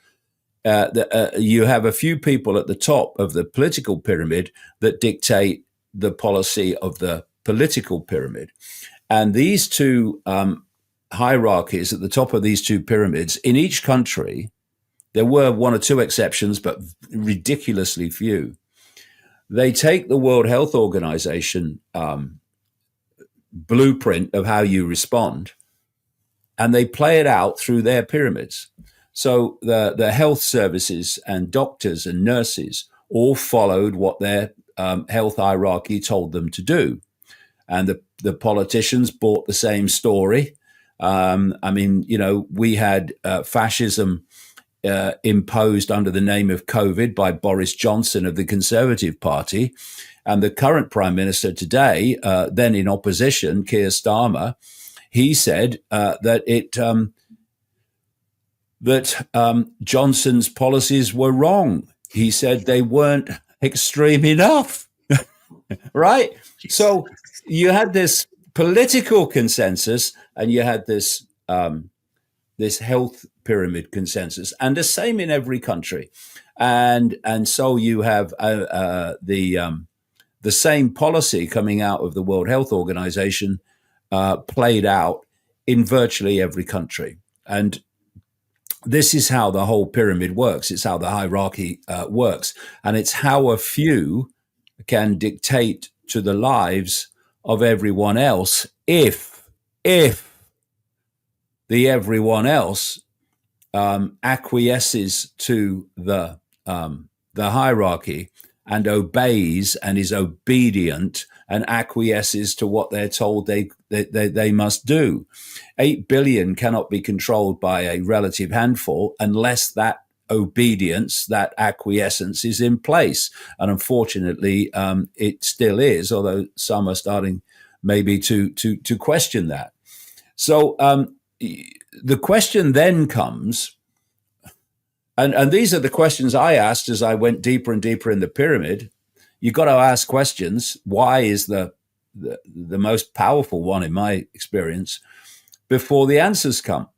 You have a few people at the top of the political pyramid that dictate the policy of the political pyramid. And these two hierarchies at the top of these two pyramids, in each country, there were one or two exceptions, but ridiculously few. They take the World Health Organization blueprint of how you respond, and they play it out through their pyramids. So the health services and doctors and nurses all followed what their health hierarchy told them to do. And the politicians bought the same story. We had fascism imposed under the name of COVID by Boris Johnson of the Conservative Party. And the current prime minister today, then in opposition, Keir Starmer, he said that Johnson's policies were wrong. He said they weren't extreme enough, right? So you had this political consensus, and you had this this health pyramid consensus, and the same in every country, and so you have the same policy coming out of the World Health Organization played out in virtually every country. And this is how the whole pyramid works. It's how the hierarchy works. And it's how a few can dictate to the lives of everyone else if the everyone else acquiesces to the hierarchy and obeys and is obedient and acquiesces to what they're told they must do. 8 billion cannot be controlled by a relative handful unless that obedience, that acquiescence is in place. And unfortunately, it still is, although some are starting maybe to question that. So the question then comes, and these are the questions I asked as I went deeper and deeper in the pyramid. You've got to ask questions. Why is the most powerful one in my experience before the answers come?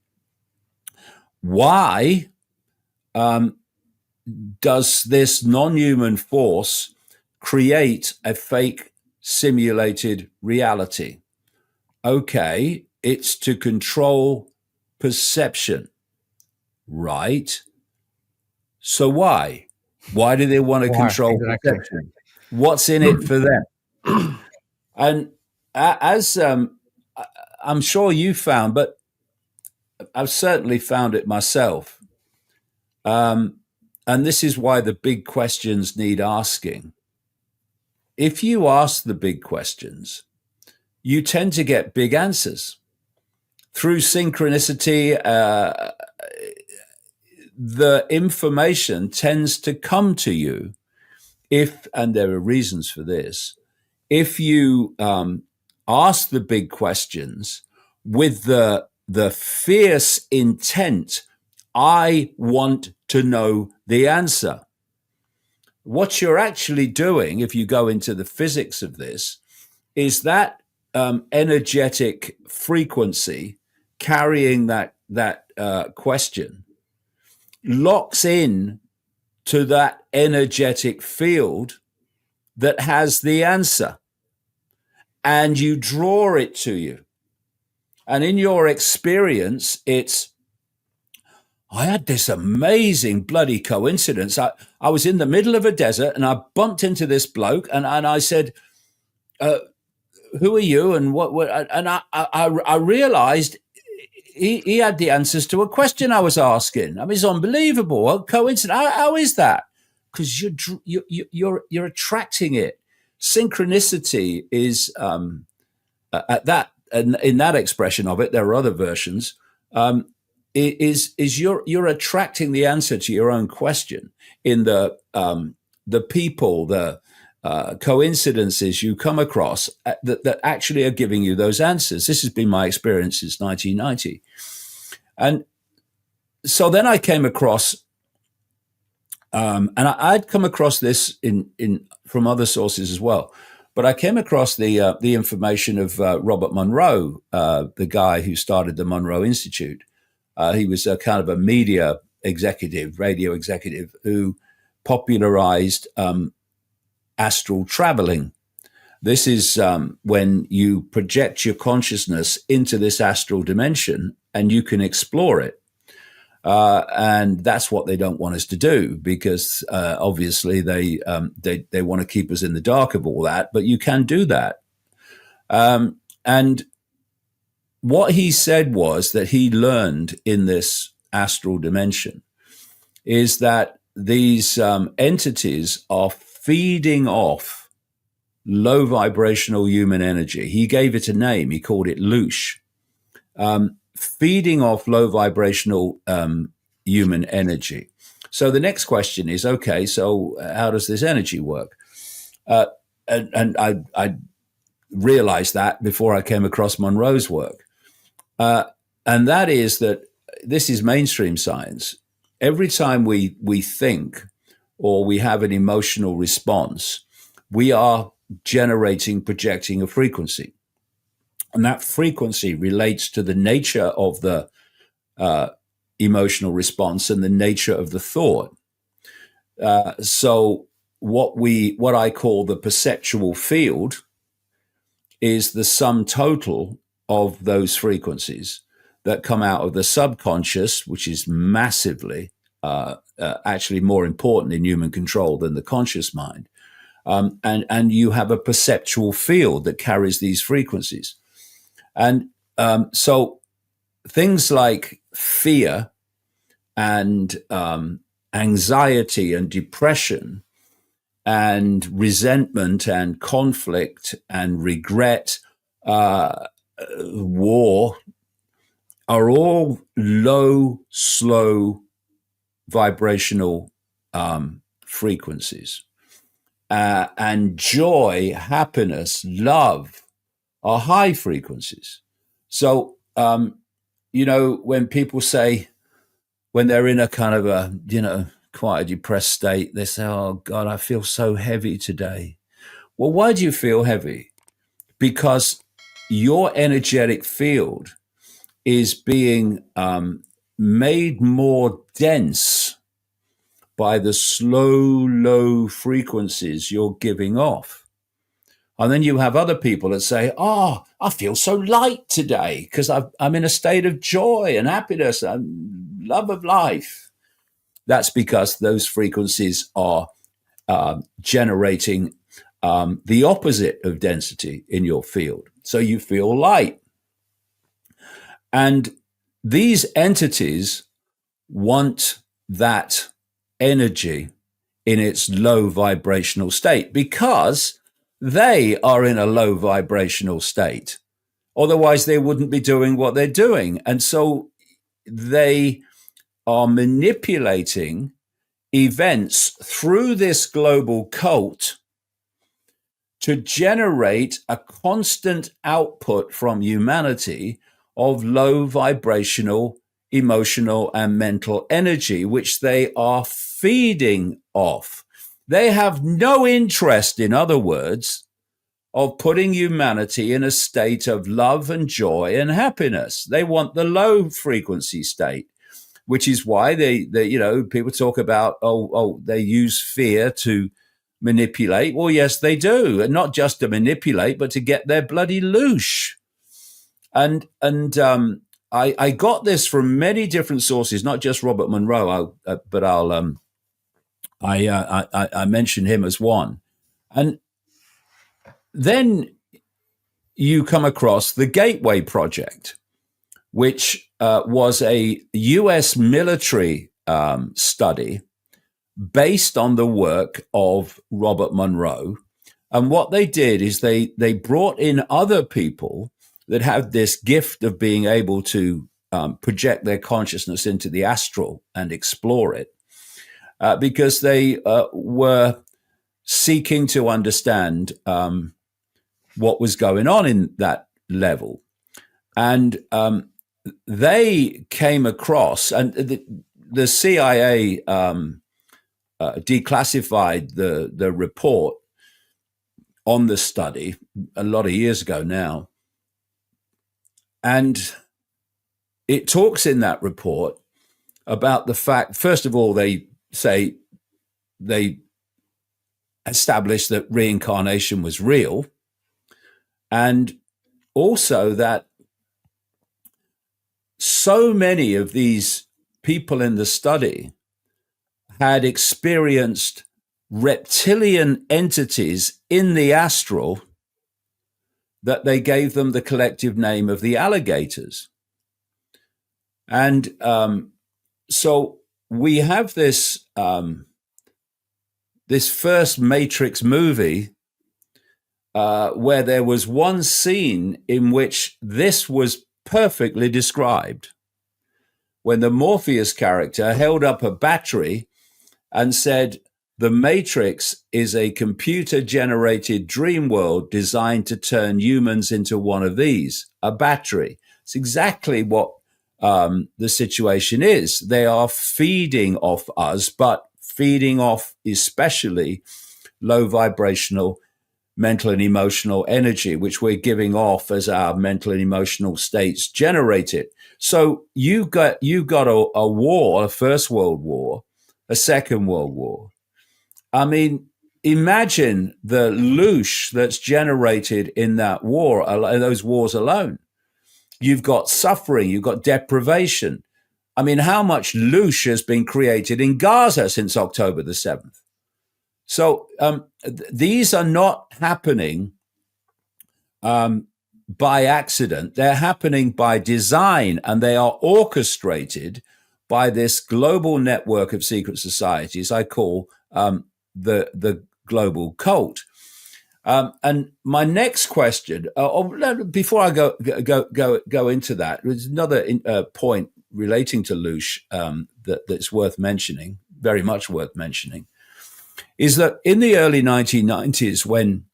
Why does this non-human force create a fake simulated reality? Okay, it's to control perception, right? So why? Why do they want to control perception? What's in it for them? And as I'm sure you found, but I've certainly found it myself. And this is why the big questions need asking. If you ask the big questions, you tend to get big answers. through synchronicity, the information tends to come to you if, and there are reasons for this, if you ask the big questions with the fierce intent, I want to know the answer. What you're actually doing, if you go into the physics of this, is that energetic frequency carrying that question locks in to that energetic field that has the answer, and you draw it to you. And in your experience, I had this amazing bloody coincidence. I was in the middle of a desert and I bumped into this bloke and I said, who are you? And what and I realized he had the answers to a question I was asking. I mean, it's unbelievable. A coincidence. How is that? Because you're attracting it. Synchronicity is at that, and in that expression of it, there are other versions. Is you're attracting the answer to your own question in the people, the coincidences you come across that actually are giving you those answers. This has been my experience since 1990. And so then I came across, and I'd come across this in from other sources as well, but I came across the information of Robert Monroe, the guy who started the Monroe Institute. He was a kind of a media executive, radio executive, who popularized astral traveling. This is when you project your consciousness into this astral dimension and you can explore it. And that's what they don't want us to do, because obviously they want to keep us in the dark of all that, but you can do that. And what he said was that he learned in this astral dimension is that these entities are feeding off low vibrational human energy. He gave it a name. He called it loosh. Feeding off low vibrational human energy. So the next question is, okay, so how does this energy work? And I realized that before I came across Monroe's work. And that is that this is mainstream science. Every time we think or we have an emotional response, we are projecting a frequency. And that frequency relates to the nature of the emotional response and the nature of the thought. So what I call the perceptual field is the sum total of those frequencies that come out of the subconscious, which is massively actually more important in human control than the conscious mind. And you have a perceptual field that carries these frequencies. And so things like fear and anxiety and depression and resentment and conflict and regret, war, are all low, slow vibrational frequencies. And joy, happiness, love are high frequencies. So, when people say, when they're in a kind of a, quite a depressed state, they say, oh God, I feel so heavy today. Well, why do you feel heavy? Because your energetic field is being made more dense by the slow, low frequencies you're giving off. And then you have other people that say, oh, I feel so light today because I'm in a state of joy and happiness and love of life. That's because those frequencies are generating the opposite of density in your field. So you feel light. And these entities want that energy in its low vibrational state because they are in a low vibrational state. Otherwise, they wouldn't be doing what they're doing. And so they are manipulating events through this global cult to generate a constant output from humanity of low vibrational, emotional, and mental energy, which they are feeding off. They have no interest, in other words, of putting humanity in a state of love and joy and happiness. They want the low frequency state, which is why they people talk about, they use fear to manipulate. Well, yes, they do. And not just to manipulate, but to get their bloody loosh. And I got this from many different sources, not just Robert Monroe, but I mentioned him as one. And then you come across the Gateway Project, which was a US military study based on the work of Robert Monroe. And what they did is they brought in other people that have this gift of being able to project their consciousness into the astral and explore it, because they were seeking to understand what was going on in that level. And they came across, and the CIA declassified the report on the study a lot of years ago now. And it talks in that report about the fact, first of all, they say they established that reincarnation was real, and also that so many of these people in the study had experienced reptilian entities in the astral that they gave them the collective name of the alligators. And so we have this this first Matrix movie where there was one scene in which this was perfectly described, when the Morpheus character held up a battery and said, "The Matrix is a computer-generated dream world designed to turn humans into one of these, a battery." It's exactly what the situation is. They are feeding off us, but feeding off especially low vibrational mental and emotional energy, which we're giving off as our mental and emotional states generate it. So you got a war, a First World War, a Second World War. I mean, imagine the loosh that's generated in that war, in those wars alone. You've got suffering, you've got deprivation. I mean, how much loosh has been created in Gaza since October the 7th? So these are not happening by accident. They're happening by design, and they are orchestrated by this global network of secret societies I call the global cult. And my next question, before I go into that, there's another point relating to loosh that's worth mentioning, very much worth mentioning, is that in the early 1990s, when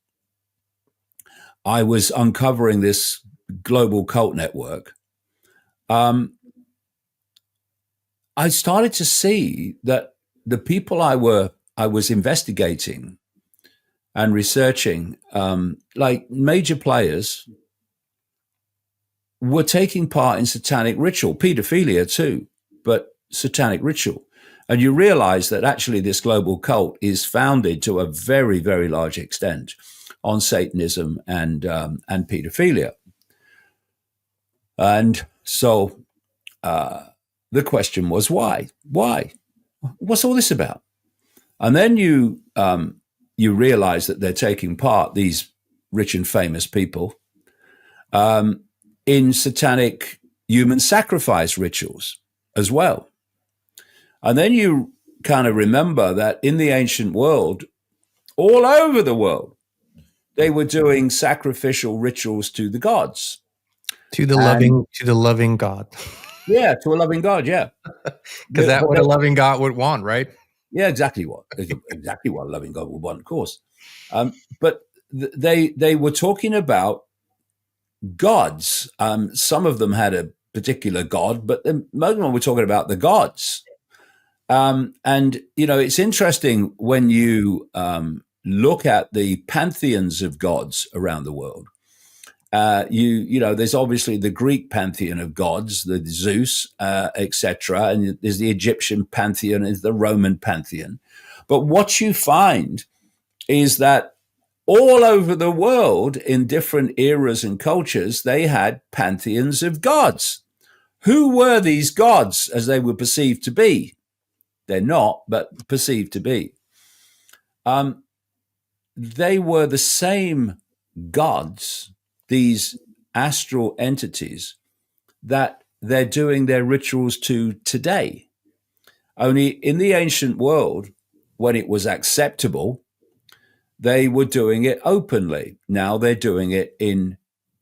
I was uncovering this global cult network, I started to see that the people I was investigating and researching, like major players, were taking part in satanic ritual, pedophilia too, but satanic ritual. And you realize that actually this global cult is founded to a very, very large extent on Satanism and pedophilia. And so the question was, why? Why? What's all this about? And then you realize that they're taking part, these rich and famous people, in satanic human sacrifice rituals as well. And then you kind of remember that in the ancient world, all over the world, they were doing sacrificial rituals to the gods. To the And loving God. yeah, to a loving God, yeah. Because that's But what a loving God would want, right? yeah, exactly what a loving God would want, of course. But they were talking about gods. Some of them had a particular god, but most of them were talking about the gods. And it's interesting when you look at the pantheons of gods around the world. There's obviously the Greek pantheon of gods, the Zeus, etc., and there's the Egyptian pantheon, and the Roman pantheon. But what you find is that all over the world, in different eras and cultures, they had pantheons of gods. Who were these gods as they were perceived to be? They're not, but perceived to be. They were the same gods, these astral entities, that they're doing their rituals to today. Only in the ancient world, when it was acceptable, they were doing it openly. Now they're doing it in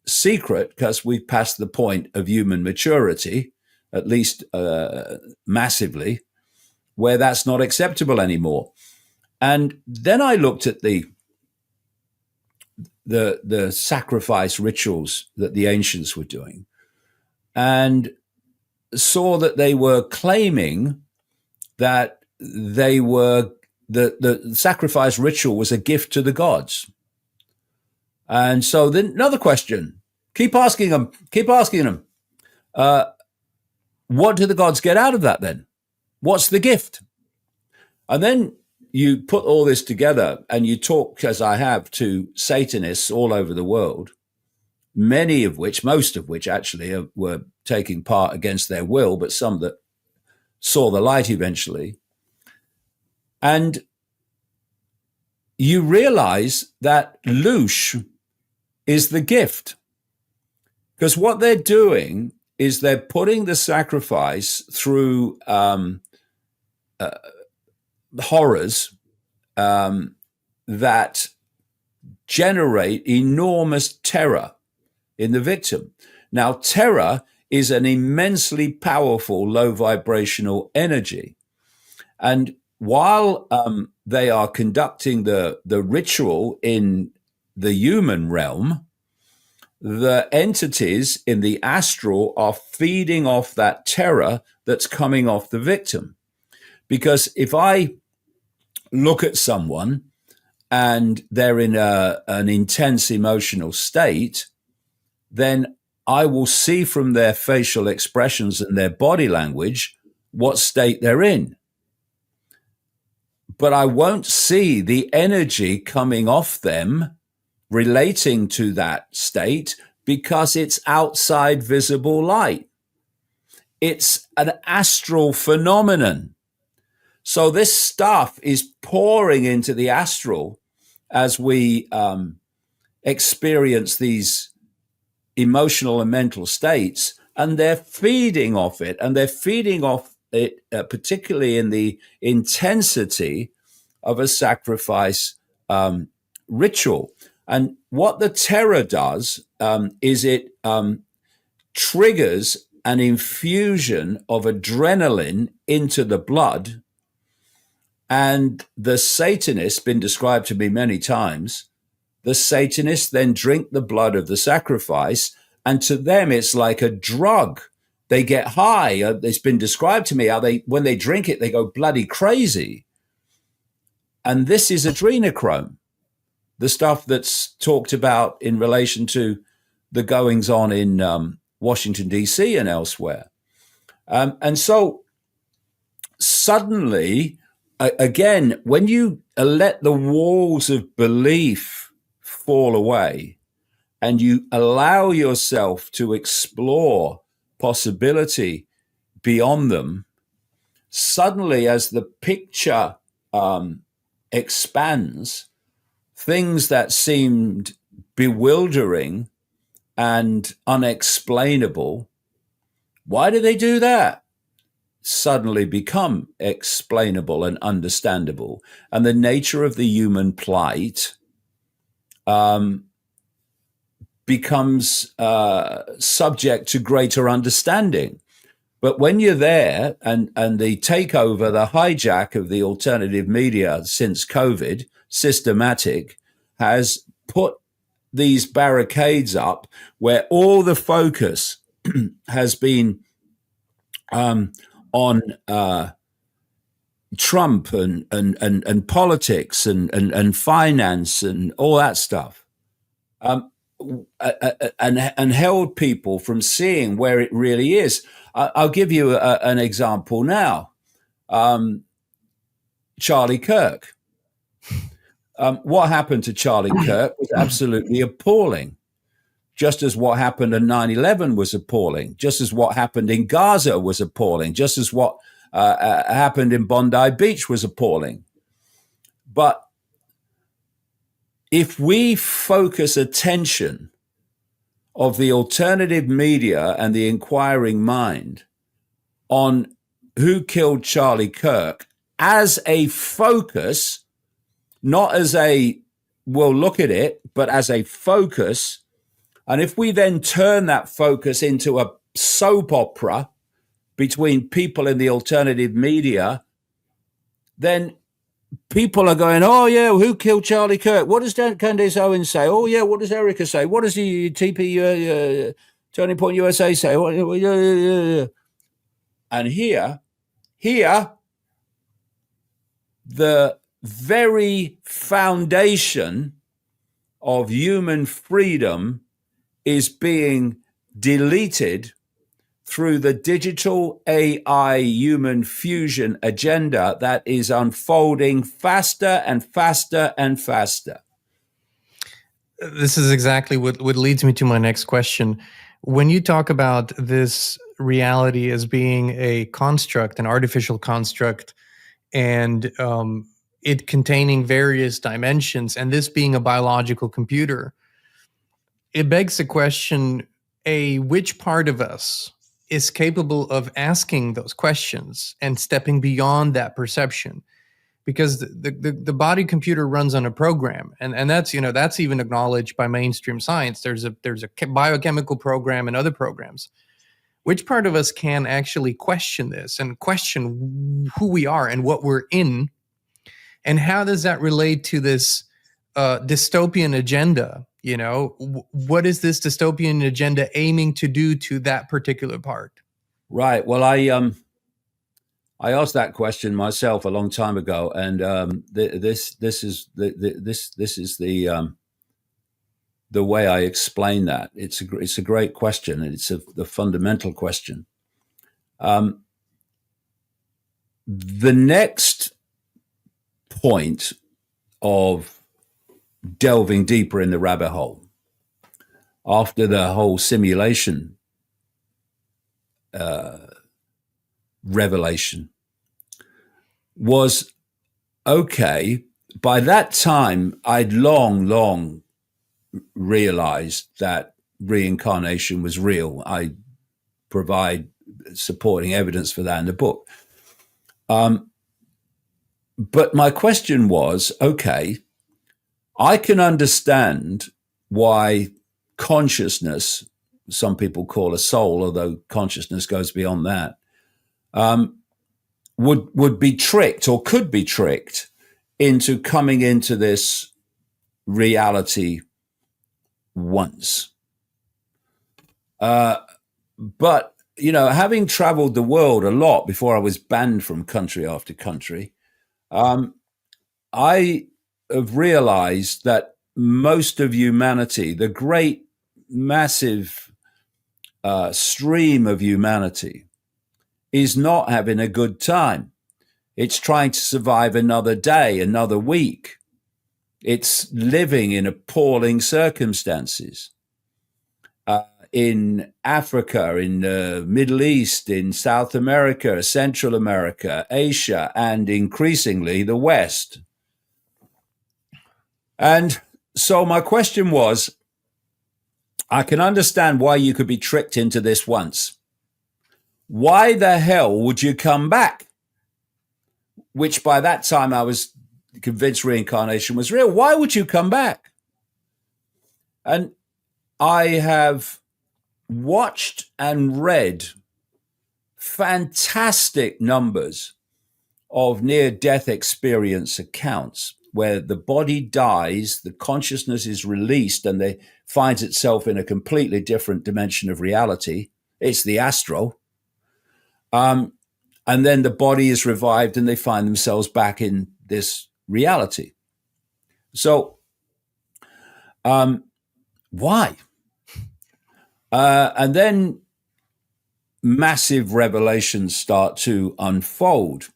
secret because we've passed the point of human maturity, at least massively, where that's not acceptable anymore. And then I looked at the sacrifice rituals that the ancients were doing and saw that they were claiming that they were the sacrifice ritual was a gift to the gods. And so then another question, keep asking them, what do the gods get out of that then? What's the gift? And then you put all this together and you talk, as I have, to Satanists all over the world, most of which actually were taking part against their will, but some that saw the light eventually. And you realize that Louche is the gift. Because what they're doing is they're putting the sacrifice through horrors that generate enormous terror in the victim. Now, terror is an immensely powerful low vibrational energy. And while they are conducting the ritual in the human realm, the entities in the astral are feeding off that terror that's coming off the victim. Because if I look at someone and they're in an intense emotional state, then I will see from their facial expressions and their body language what state they're in. But I won't see the energy coming off them relating to that state because it's outside visible light. It's an astral phenomenon. So this stuff is pouring into the astral as we experience these emotional and mental states, and they're feeding off it, and they're feeding off it particularly in the intensity of a sacrifice ritual. And what the terror does is it triggers an infusion of adrenaline into the blood. And the Satanists, been described to me many times, the Satanists then drink the blood of the sacrifice, and to them it's like a drug. They get high. It's been described to me how when they drink it, they go bloody crazy. And this is adrenochrome, the stuff that's talked about in relation to the goings on in Washington, D.C. and elsewhere. And so suddenly, again, when you let the walls of belief fall away and you allow yourself to explore possibility beyond them, suddenly as the picture expands, things that seemed bewildering and unexplainable, why do they do that? Suddenly become explainable and understandable. And the nature of the human plight becomes subject to greater understanding. But when you're there and the takeover, the hijack of the alternative media since COVID, systematic, has put these barricades up where all the focus has been on Trump and politics and finance and all that stuff, and held people from seeing where it really is. I'll give you an example now. Charlie Kirk. What happened to Charlie Kirk was absolutely appalling. Just as what happened in 9/11 was appalling, just as what happened in Gaza was appalling, just as what happened in Bondi Beach was appalling. But if we focus attention of the alternative media and the inquiring mind on who killed Charlie Kirk as a focus, not as a, we'll look at it, but as a focus, and if we then turn that focus into a soap opera between people in the alternative media, then people are going, oh, yeah, who killed Charlie Kirk? What does Candace Owens say? Oh, yeah, what does Erica say? What does the TP, Turning Point USA say? And here, the very foundation of human freedom is being deleted through the digital AI human fusion agenda that is unfolding faster and faster and faster. This is exactly what leads me to my next question. When you talk about this reality as being a construct, an artificial construct, and it containing various dimensions, and this being a biological computer, it begs the question, which part of us is capable of asking those questions and stepping beyond that perception? Because the body computer runs on a program, and that's that's even acknowledged by mainstream science. There's a biochemical program and other programs. Which part of us can actually question this and question who we are and what we're in, and how does that relate to this dystopian agenda? What is this dystopian agenda aiming to do to that particular part? Right. Well, I asked that question myself a long time ago, and this is the way I explain that. It's a great question, and it's the fundamental question. The next point of delving deeper in the rabbit hole after the whole simulation revelation was, okay, by that time I'd long realized that reincarnation was real. I provide supporting evidence for that in the book. But my question was, okay, I can understand why consciousness, some people call a soul, although consciousness goes beyond that, would be tricked or could be tricked into coming into this reality once. But, having traveled the world a lot before I was banned from country after country, I have realized that most of humanity, the great, massive stream of humanity, is not having a good time. It's trying to survive another day, another week. It's living in appalling circumstances. In Africa, in the Middle East, in South America, Central America, Asia, and increasingly the West. And so my question was, I can understand why you could be tricked into this once. Why the hell would you come back? Which by that time I was convinced reincarnation was real. Why would you come back? And I have watched and read fantastic numbers of near-death experience accounts where the body dies, the consciousness is released, and they finds itself in a completely different dimension of reality. It's the astral. And then the body is revived and they find themselves back in this reality. So, why? And then massive revelations start to unfold.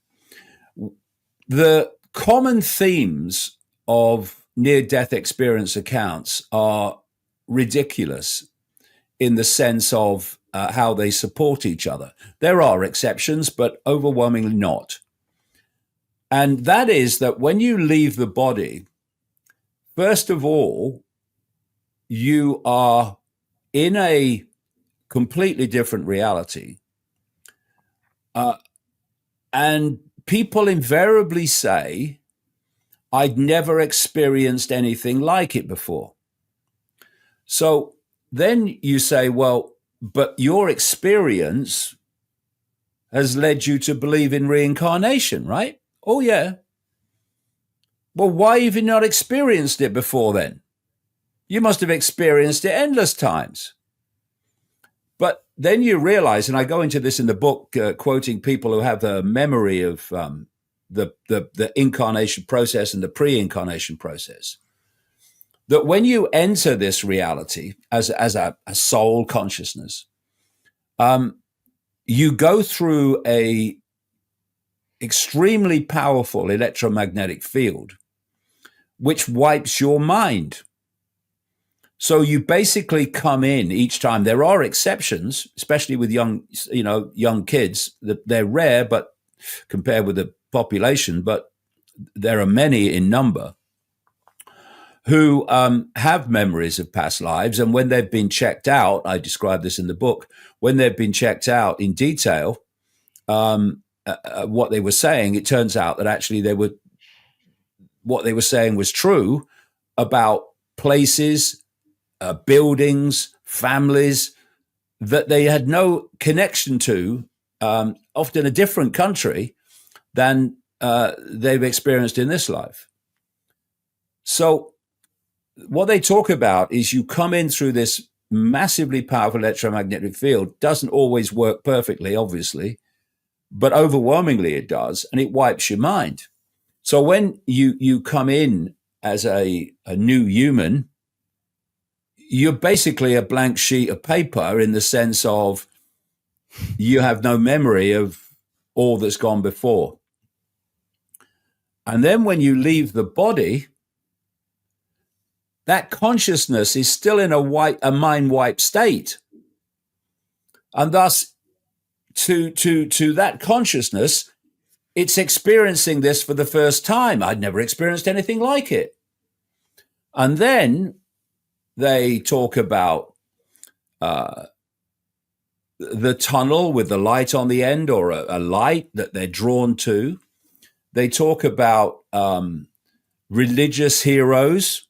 The common themes of near-death experience accounts are ridiculous in the sense of how they support each other. There are exceptions, but overwhelmingly not. And that is that when you leave the body, first of all, you are in a completely different reality. And people invariably say, I'd never experienced anything like it before. So then you say, well, but your experience has led you to believe in reincarnation, right? Oh, yeah. Well, why have you not experienced it before then? You must have experienced it endless times. But then you realize, and I go into this in the book, quoting people who have a memory of the incarnation process and the pre-incarnation process, that when you enter this reality as a soul consciousness, you go through a extremely powerful electromagnetic field, which wipes your mind. So you basically come in each time. There are exceptions, especially with young kids. They're rare, but compared with the population, but there are many in number who have memories of past lives. And when they've been checked out, I describe this in the book, when they've been checked out in detail, what they were saying, it turns out that actually what they were saying was true about places, buildings, families that they had no connection to, often a different country than they've experienced in this life. So what they talk about is you come in through this massively powerful electromagnetic field. Doesn't always work perfectly, obviously, but overwhelmingly it does, and it wipes your mind. So when you come in as a new human, you're basically a blank sheet of paper in the sense of you have no memory of all that's gone before. And then when you leave the body, that consciousness is still in a mind-wiped state. And thus, to that consciousness, it's experiencing this for the first time. I'd never experienced anything like it. And then they talk about the tunnel with the light on the end, or a light that they're drawn to. They talk about religious heroes,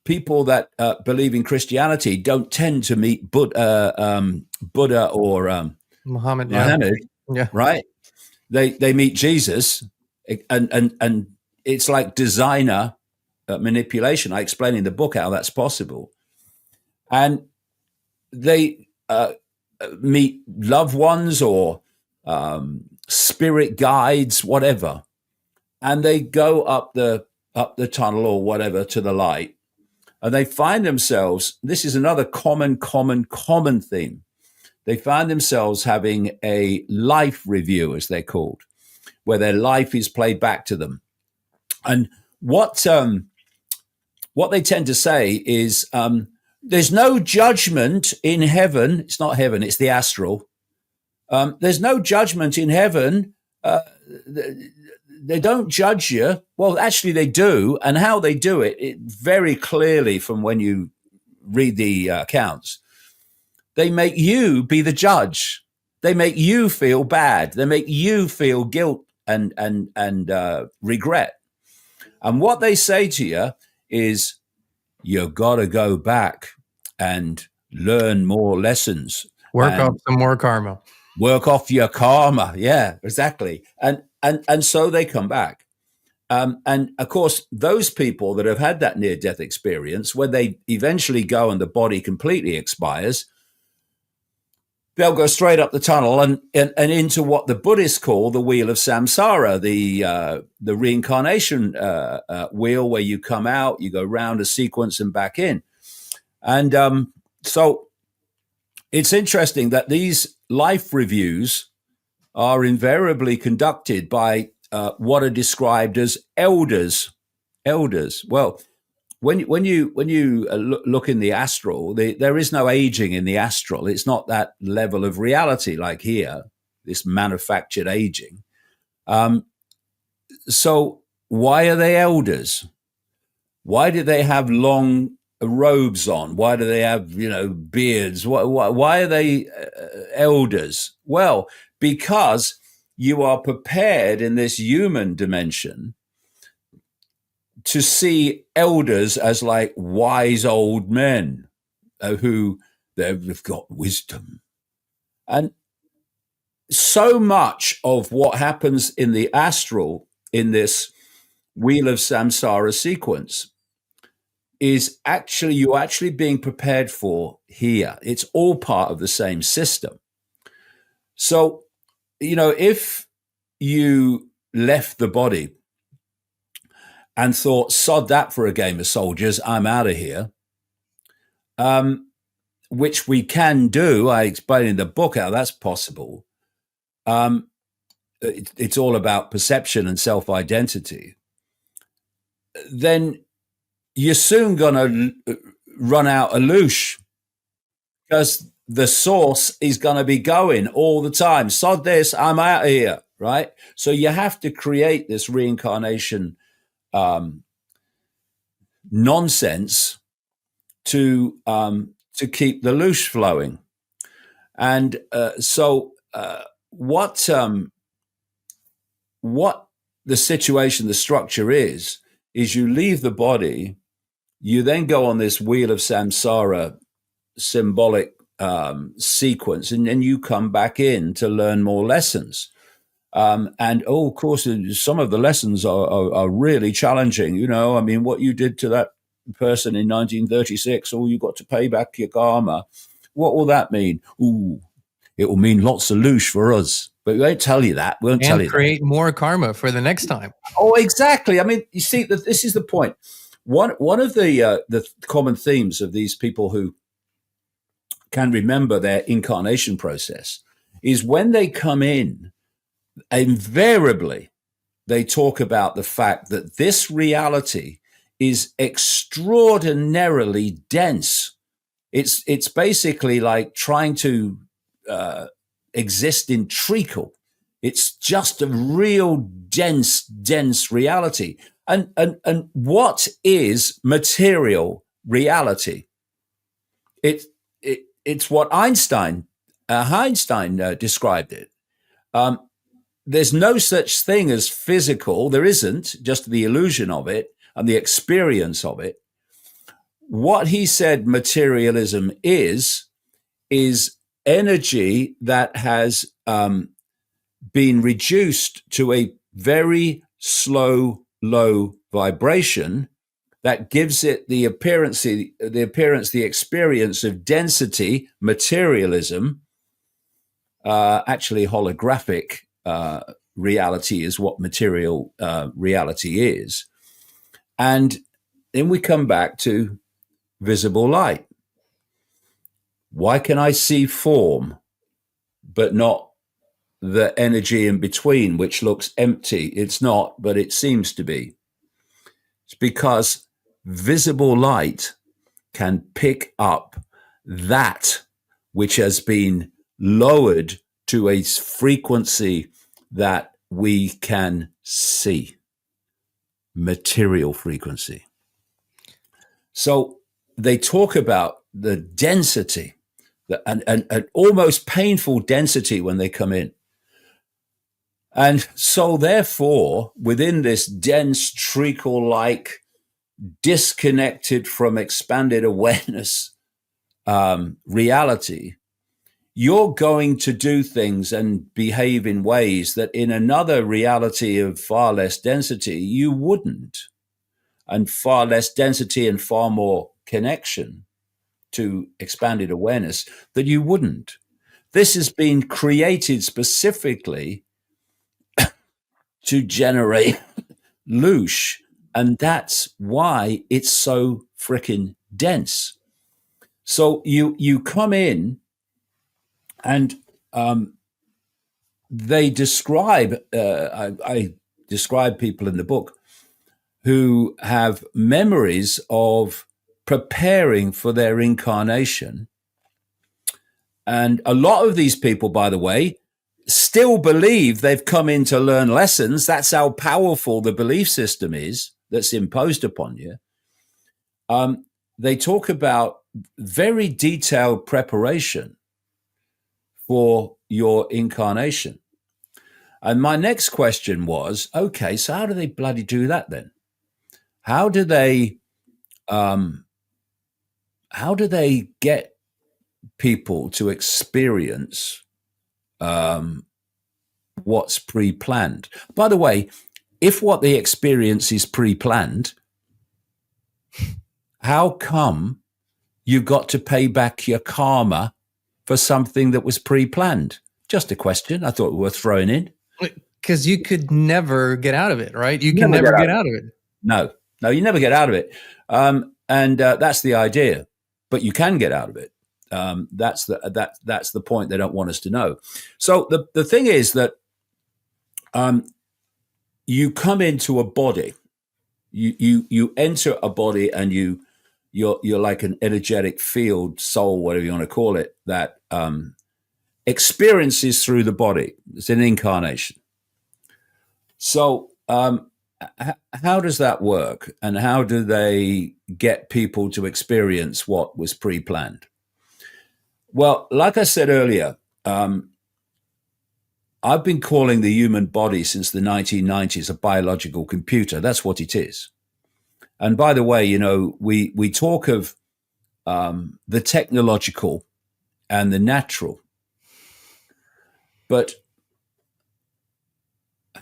people that believe in Christianity don't tend to meet Buddha or Muhammad, yeah. Right? They meet Jesus, and it's like designer manipulation. I explain in the book how that's possible. And they meet loved ones or spirit guides, whatever, and they go up the tunnel or whatever to the light, and they find themselves. This is another common theme. They find themselves having a life review, as they're called, where their life is played back to them. And what they tend to say is, there's no judgment in heaven. It's not heaven, it's the astral. There's no judgment in heaven. They don't judge you. Well, actually they do. And how they do it very clearly from when you read the accounts, they make you be the judge. They make you feel bad. They make you feel guilt and regret. And what they say to you is, you got to go back and learn more lessons. Work off some more karma. Work off your karma. Yeah, exactly. And so they come back. And of course, those people that have had that near-death experience, when they eventually go and the body completely expires, they'll go straight up the tunnel and into what the Buddhists call the wheel of samsara, the reincarnation wheel, where you come out, you go round a sequence and back in. And so it's interesting that these life reviews are invariably conducted by what are described as elders. Elders. Well, when you look in the astral, there is no aging in the astral. It's not that level of reality like here, this manufactured aging. So why are they elders? Why do they have long robes on? Why do they have, beards? Why are they elders? Well, because you are prepared in this human dimension to see elders as like wise old men who they've got wisdom. And so much of what happens in the astral in this wheel of samsara sequence is you're actually being prepared for here. It's all part of the same system. So, if you left the body and thought, sod that for a game of soldiers, I'm out of here, which we can do. I explain in the book how that's possible. It's all about perception and self-identity. Then you're soon going to run out of loosh, because the source is going to be going all the time. Sod this, I'm out of here, right? So you have to create this reincarnation nonsense to keep the loosh flowing. And so what the situation, the structure is you leave the body, you then go on this wheel of samsara symbolic sequence, and then you come back in to learn more lessons. Of course, some of the lessons are really challenging. What you did to that person in 1936, you got to pay back your karma. What will that mean? It will mean lots of loosh for us. But we won't tell you that. We won't tell you that. And create more karma for the next time. Oh, exactly. You see, this is the point. One of the common themes of these people who can remember their incarnation process is when they come in, invariably, they talk about the fact that this reality is extraordinarily dense. It's basically like trying to exist in treacle. It's just a real dense reality. And what is material reality? It's what Einstein described it. There's no such thing as physical. There isn't, just the illusion of it and the experience of it. What he said materialism is energy that has been reduced to a very slow, low vibration that gives it the experience of density, materialism. Actually, holographic reality is what material reality is. And then we come back to visible light. Why can I see form, but not the energy in between, which looks empty? It's not, but it seems to be. It's because visible light can pick up that which has been lowered to a frequency that we can see, material frequency. So they talk about the density, an almost painful density when they come in. And so therefore, within this dense treacle-like, disconnected from expanded awareness reality, you're going to do things and behave in ways that in another reality of far less density, you wouldn't. And far less density and far more connection to expanded awareness that you wouldn't. This has been created specifically to generate loosh, and that's why it's so freaking dense. So you come in, and they describe, I describe people in the book who have memories of preparing for their incarnation. And a lot of these people, by the way, still believe they've come in to learn lessons. That's how powerful the belief system is that's imposed upon you. They talk about very detailed preparation for your incarnation. And my next question was, okay, so how do they bloody do that then? How do they get people to experience what's pre-planned? By the way, if what they experience is pre-planned, how come you've got to pay back your karma for something that was pre-planned? Just a question I thought worth throwing in. Because you could never get out of it, right? You can never get out of it. No, you never get out of it. And that's the idea. But you can get out of it. That's the point they don't want us to know. So the thing is that you come into a body, you enter a body, and you're like an energetic field, soul, whatever you want to call it, that experiences through the body. It's an incarnation. So how does that work, and how do they get people to experience what was pre-planned? Well, like I said earlier, I've been calling the human body since the 1990s a biological computer. That's what it is. And by the way, you know, we talk of the technological and the natural, but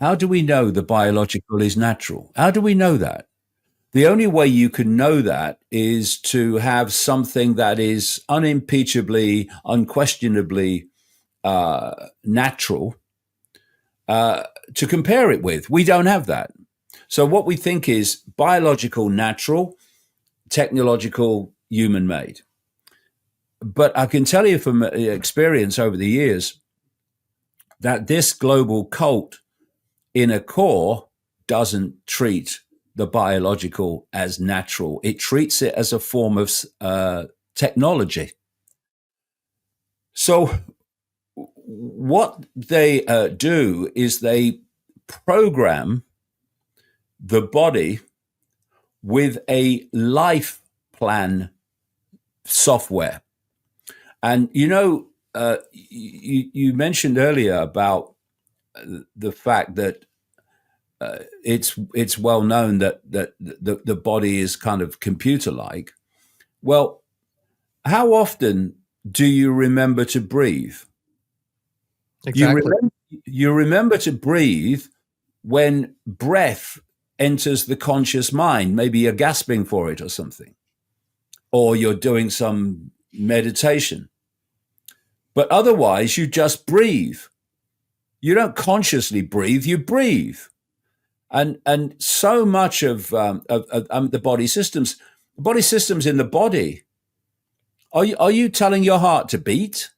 how do we know the biological is natural? How do we know that? The only way you can know that is to have something that is unimpeachably, unquestionably natural to compare it with. We don't have that. So what we think is biological, natural, technological, human-made. But I can tell you from experience over the years that this global cult in a core doesn't treat the biological as natural. It treats it as a form of technology. So what they do is they program the body with a life plan software. And, you know, you mentioned earlier about the fact that it's well known that the body is kind of computer-like. Well, how often do you remember to breathe? Exactly. You remember to breathe when breath enters the conscious mind. Maybe you're gasping for it or something, or you're doing some meditation. But otherwise, you just breathe. You don't consciously breathe, you breathe. And so much of the body systems in the body, are you telling your heart to beat?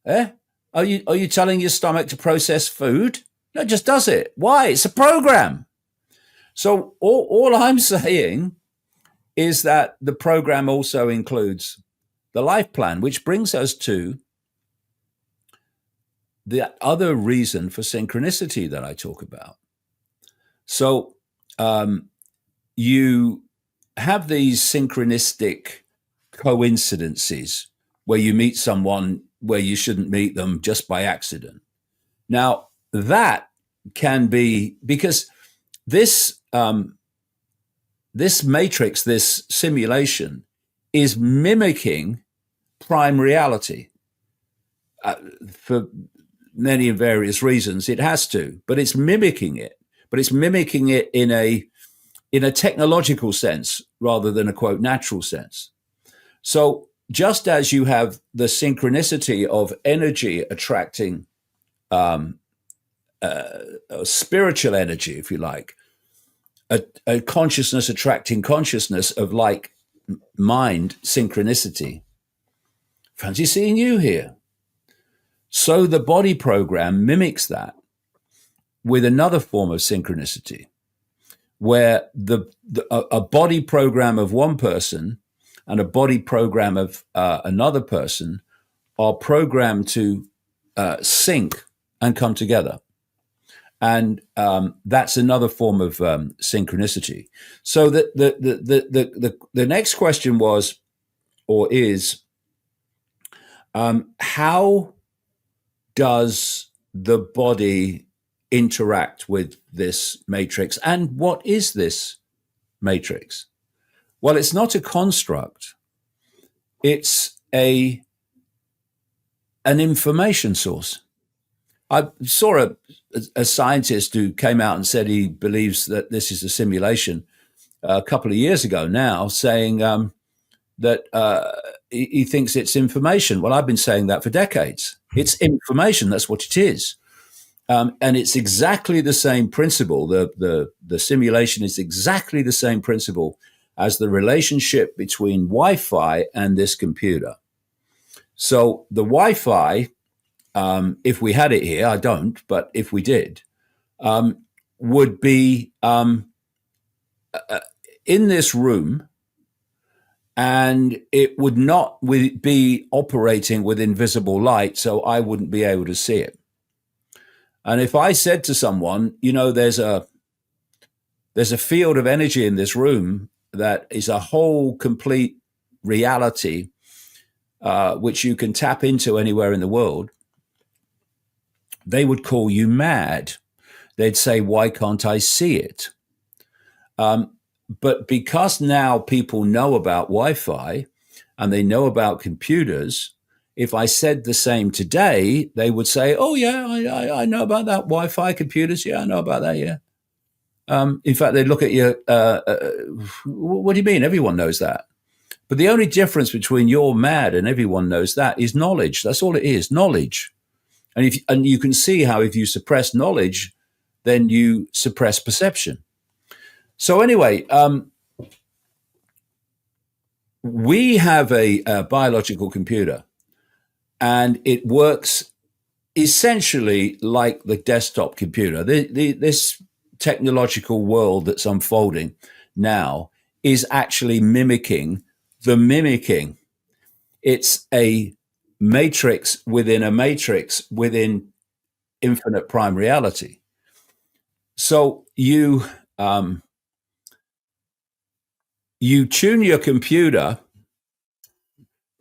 Are you telling your stomach to process food? No, it just does it. Why? It's a program. So all I'm saying is that the program also includes the life plan, which brings us to the other reason for synchronicity that I talk about. So you have these synchronistic coincidences where you meet someone where you shouldn't meet them just by accident. Now, that can be, because this this matrix, this simulation, is mimicking prime reality for many and various reasons. It has to, but it's mimicking it. But it's mimicking it in a technological sense rather than a quote natural sense. So just as you have the synchronicity of energy attracting spiritual energy, if you like, a consciousness attracting consciousness of like mind synchronicity. Fancy seeing you here. So the body program mimics that with another form of synchronicity, where a body program of one person and a body program of another person are programmed to sync and come together. And that's another form of synchronicity. So the next question was, or is, how does the body interact with this matrix? And what is this matrix? Well, it's not a construct. It's an information source. I saw a scientist who came out and said he believes that this is a simulation a couple of years ago now, saying that he thinks it's information. Well, I've been saying that for decades. It's information. That's what it is. And it's exactly the same principle. The simulation is exactly the same principle as the relationship between Wi-Fi and this computer. So the Wi-Fi, if we had it here, I don't, but if we did, would be in this room, and it would not be operating with invisible light, so I wouldn't be able to see it. And if I said to someone, you know, there's a field of energy in this room that is a whole complete reality, which you can tap into anywhere in the world, they would call you mad. They'd say, why can't I see it? But because now people know about Wi-Fi and they know about computers, if I said the same today, they would say, oh, yeah, I know about that Wi-Fi computers. Yeah, I know about that, yeah. In fact, they'd look at you, what do you mean? Everyone knows that. But the only difference between you're mad and everyone knows that is knowledge. That's all it is, knowledge. And you can see how if you suppress knowledge, then you suppress perception. So anyway, we have a biological computer, and it works essentially like the desktop computer. This technological world that's unfolding now is actually mimicking the mimicking. It's a matrix within a matrix within infinite prime reality. So you tune your computer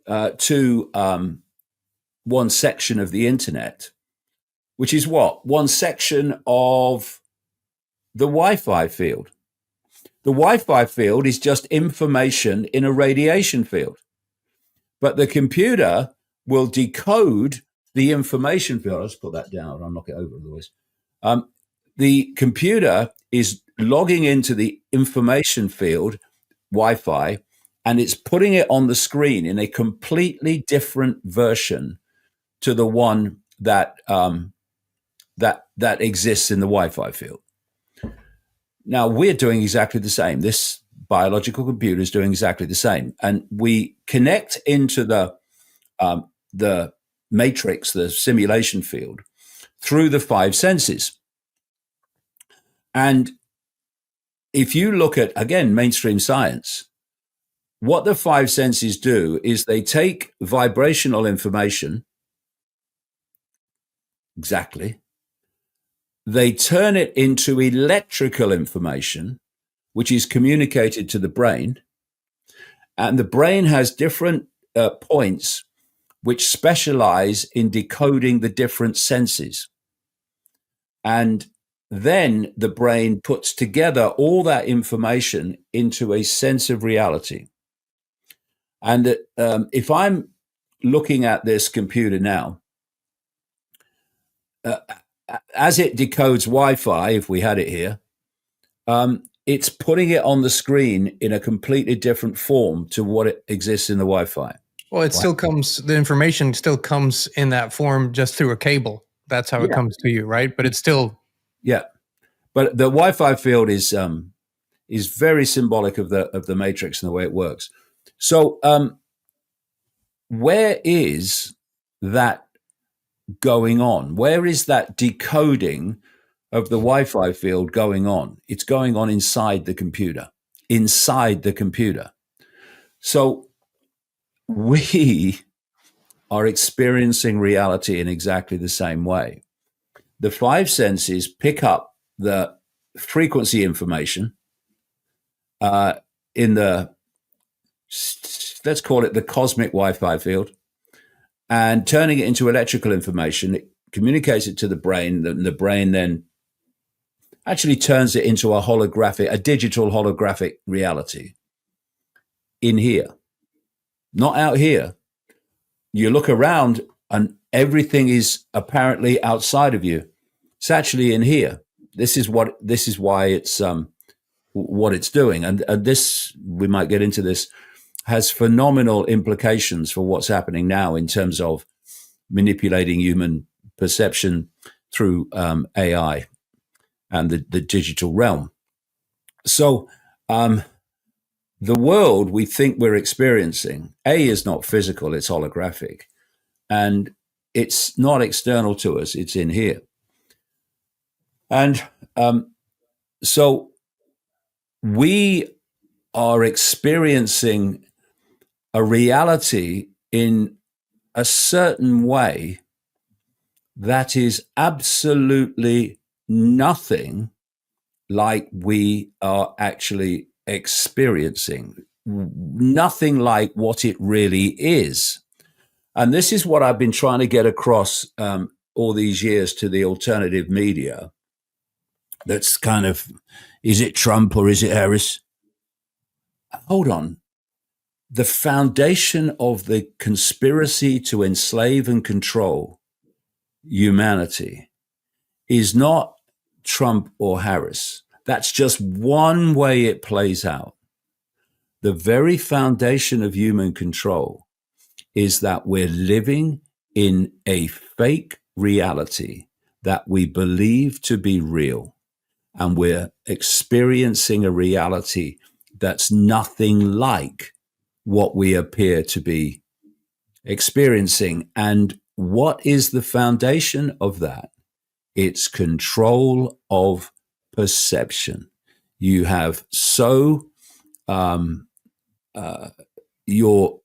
to one section of the internet, which is what? One section of the Wi-Fi field. The Wi-Fi field is just information in a radiation field. But the computer will decode the information field. I'll just put that down. I'll knock it over otherwise. The computer is logging into the information field, Wi-Fi, and it's putting it on the screen in a completely different version to the one that that exists in the Wi-Fi field. Now, we're doing exactly the same. This biological computer is doing exactly the same. And we connect into the matrix, the simulation field, through the five senses. And if you look at, again, mainstream science, what the five senses do is they take vibrational information, exactly, they turn it into electrical information, which is communicated to the brain. And the brain has different points which specialize in decoding the different senses. And then the brain puts together all that information into a sense of reality. And if I'm looking at this computer now, as it decodes Wi-Fi, if we had it here, it's putting it on the screen in a completely different form to what it exists in the Wi-Fi. Well, it still comes, the information still comes in that form just through a cable. That's how it comes to you, right? But it's still... Yeah. But the Wi-Fi field is very symbolic of the matrix and the way it works. So where is that going on? Where is that decoding of the Wi-Fi field going on? It's going on inside the computer. So we are experiencing reality in exactly the same way. The five senses pick up the frequency information in the, let's call it the cosmic Wi-Fi field, and turning it into electrical information. It communicates it to the brain, and the brain then actually turns it into a digital holographic reality in here, not out here. You look around and everything is apparently outside of you. It's actually in here. This is why it's what it's doing. And this, we might get into this, has phenomenal implications for what's happening now in terms of manipulating human perception through AI and the digital realm. So the world we think we're experiencing, is not physical, it's holographic. And it's not external to us, it's in here. And so we are experiencing a reality in a certain way that is absolutely nothing like we are actually experiencing, nothing like what it really is. And this is what I've been trying to get across all these years to the alternative media. That's kind of, is it Trump or is it Harris? Hold on. The foundation of the conspiracy to enslave and control humanity is not Trump or Harris. That's just one way it plays out. The very foundation of human control is that we're living in a fake reality that we believe to be real. And we're experiencing a reality that's nothing like what we appear to be experiencing. And what is the foundation of that? It's control of perception. You have your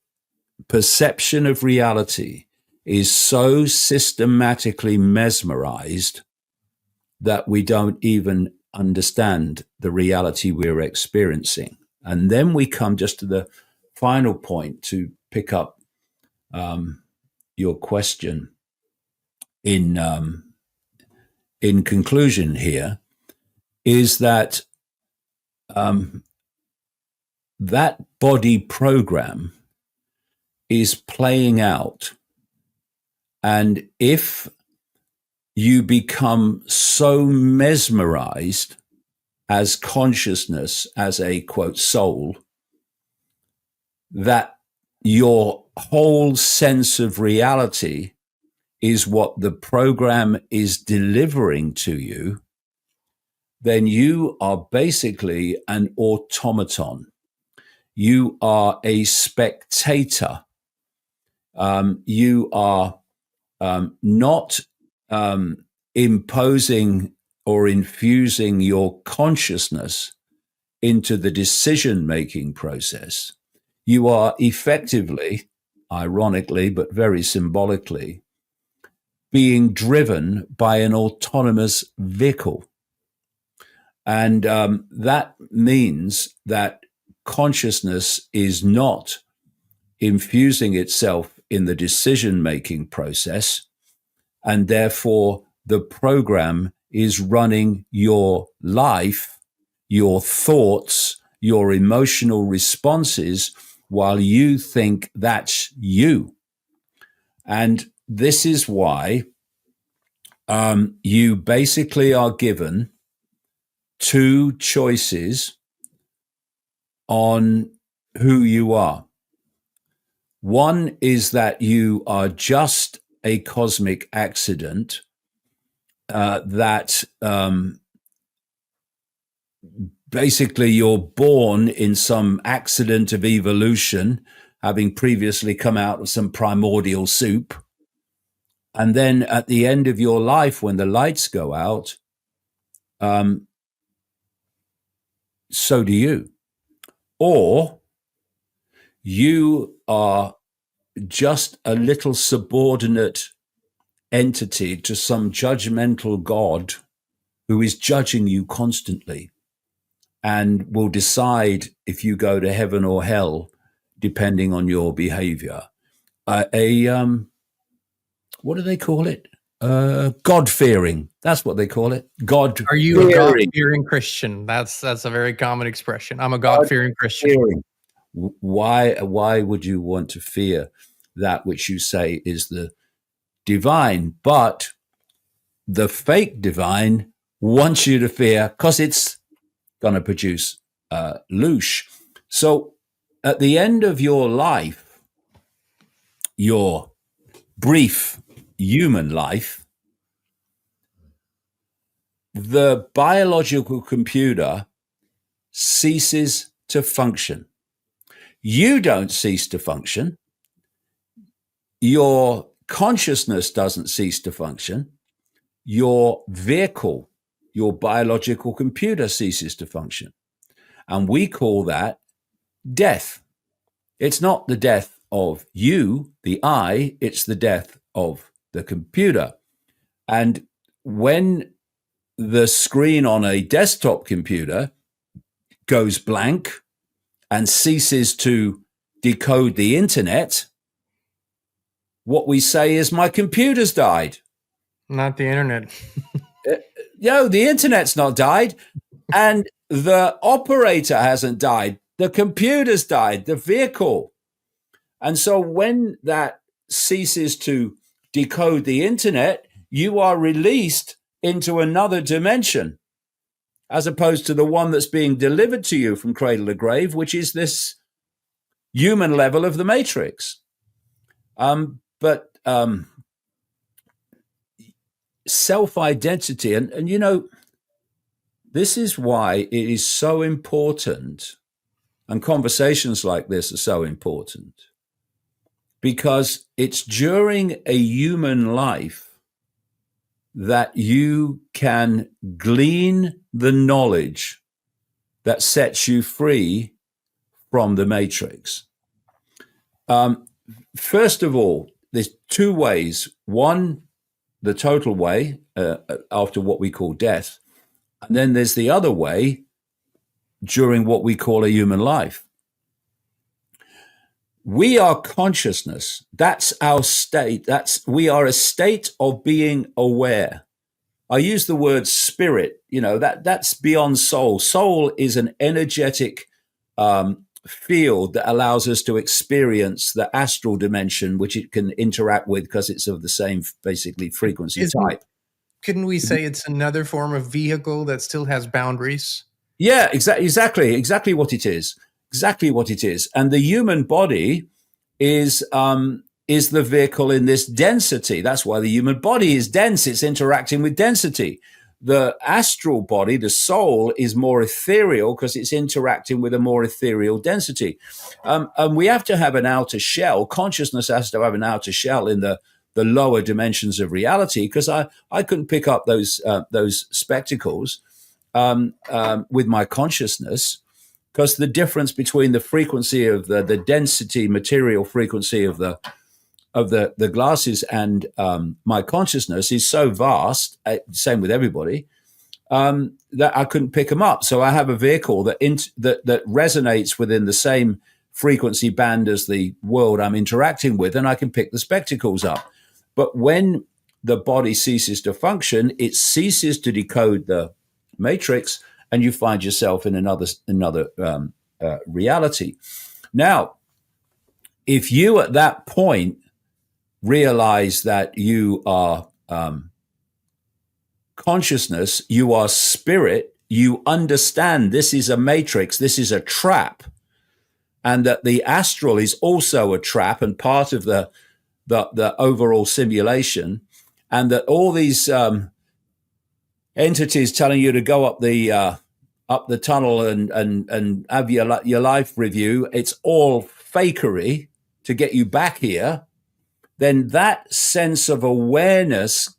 perception of reality is so systematically mesmerized that we don't even understand the reality we're experiencing. And then we come just to the final point to pick up your question in conclusion here, is that that body program is playing out. And if you become so mesmerized as consciousness, as a quote soul, that your whole sense of reality is what the program is delivering to you, then you are basically an automaton. You are a spectator. You are not imposing or infusing your consciousness into the decision-making process. You are effectively, ironically, but very symbolically, being driven by an autonomous vehicle. And that means that consciousness is not infusing itself in the decision-making process, and therefore the program is running your life, your thoughts, your emotional responses, while you think that's you. And this is why you basically are given two choices on who you are. One is that you are just a cosmic accident that basically you're born in some accident of evolution, having previously come out of some primordial soup. And then at the end of your life, when the lights go out, so do you. Or you are just a little subordinate entity to some judgmental God who is judging you constantly and will decide if you go to heaven or hell depending on your behavior. What do they call it? God-fearing. That's what they call it. God-fearing. Are you a God-fearing Christian? That's a very common expression. I'm a God-fearing Christian. Why would you want to fear that which you say is the divine? But the fake divine wants you to fear because it's going to produce loosh. So at the end of your life, your brief human life, the biological computer ceases to function. You don't cease to function. Your consciousness doesn't cease to function. Your vehicle, your biological computer ceases to function. And we call that death. It's not the death of you, the I, it's the death of the computer. And when the screen on a desktop computer goes blank and ceases to decode the internet, what we say is, my computer's died. Not the internet. The internet's not died. And the operator hasn't died. The computer's died, the vehicle. And so when that ceases to decode the internet, you are released into another dimension, as opposed to the one that's being delivered to you from cradle to grave, which is this human level of the matrix. But self-identity, and you know, this is why it is so important, and conversations like this are so important, because it's during a human life that you can glean the knowledge that sets you free from the matrix. First of all, there's two ways. One, the total way, after what we call death. And then there's the other way during what we call a human life. We are consciousness. That's our state. We are a state of being aware. I use the word spirit, that's beyond soul. Soul is an energetic field that allows us to experience the astral dimension, which it can interact with because it's of the same, basically, frequency type. Couldn't we say it's another form of vehicle that still has boundaries? Yeah, exactly what it is. Exactly what it is. And the human body is the vehicle in this density. That's why the human body is dense. It's interacting with density. The astral body, the soul, is more ethereal because it's interacting with a more ethereal density. And we have to have an outer shell. Consciousness has to have an outer shell in the lower dimensions of reality, because I couldn't pick up those spectacles with my consciousness, because the difference between the frequency of the density, material frequency of the glasses and my consciousness is so vast, same with everybody, that I couldn't pick them up. So I have a vehicle that resonates within the same frequency band as the world I'm interacting with, and I can pick the spectacles up. But when the body ceases to function, it ceases to decode the matrix, and you find yourself in another reality. Now, if you at that point realize that you are consciousness, you are spirit, you understand this is a matrix, this is a trap, and that the astral is also a trap and part of the overall simulation, and that all these entities telling you to go up the tunnel and have your life review, it's all fakery to get you back here, then that sense of awareness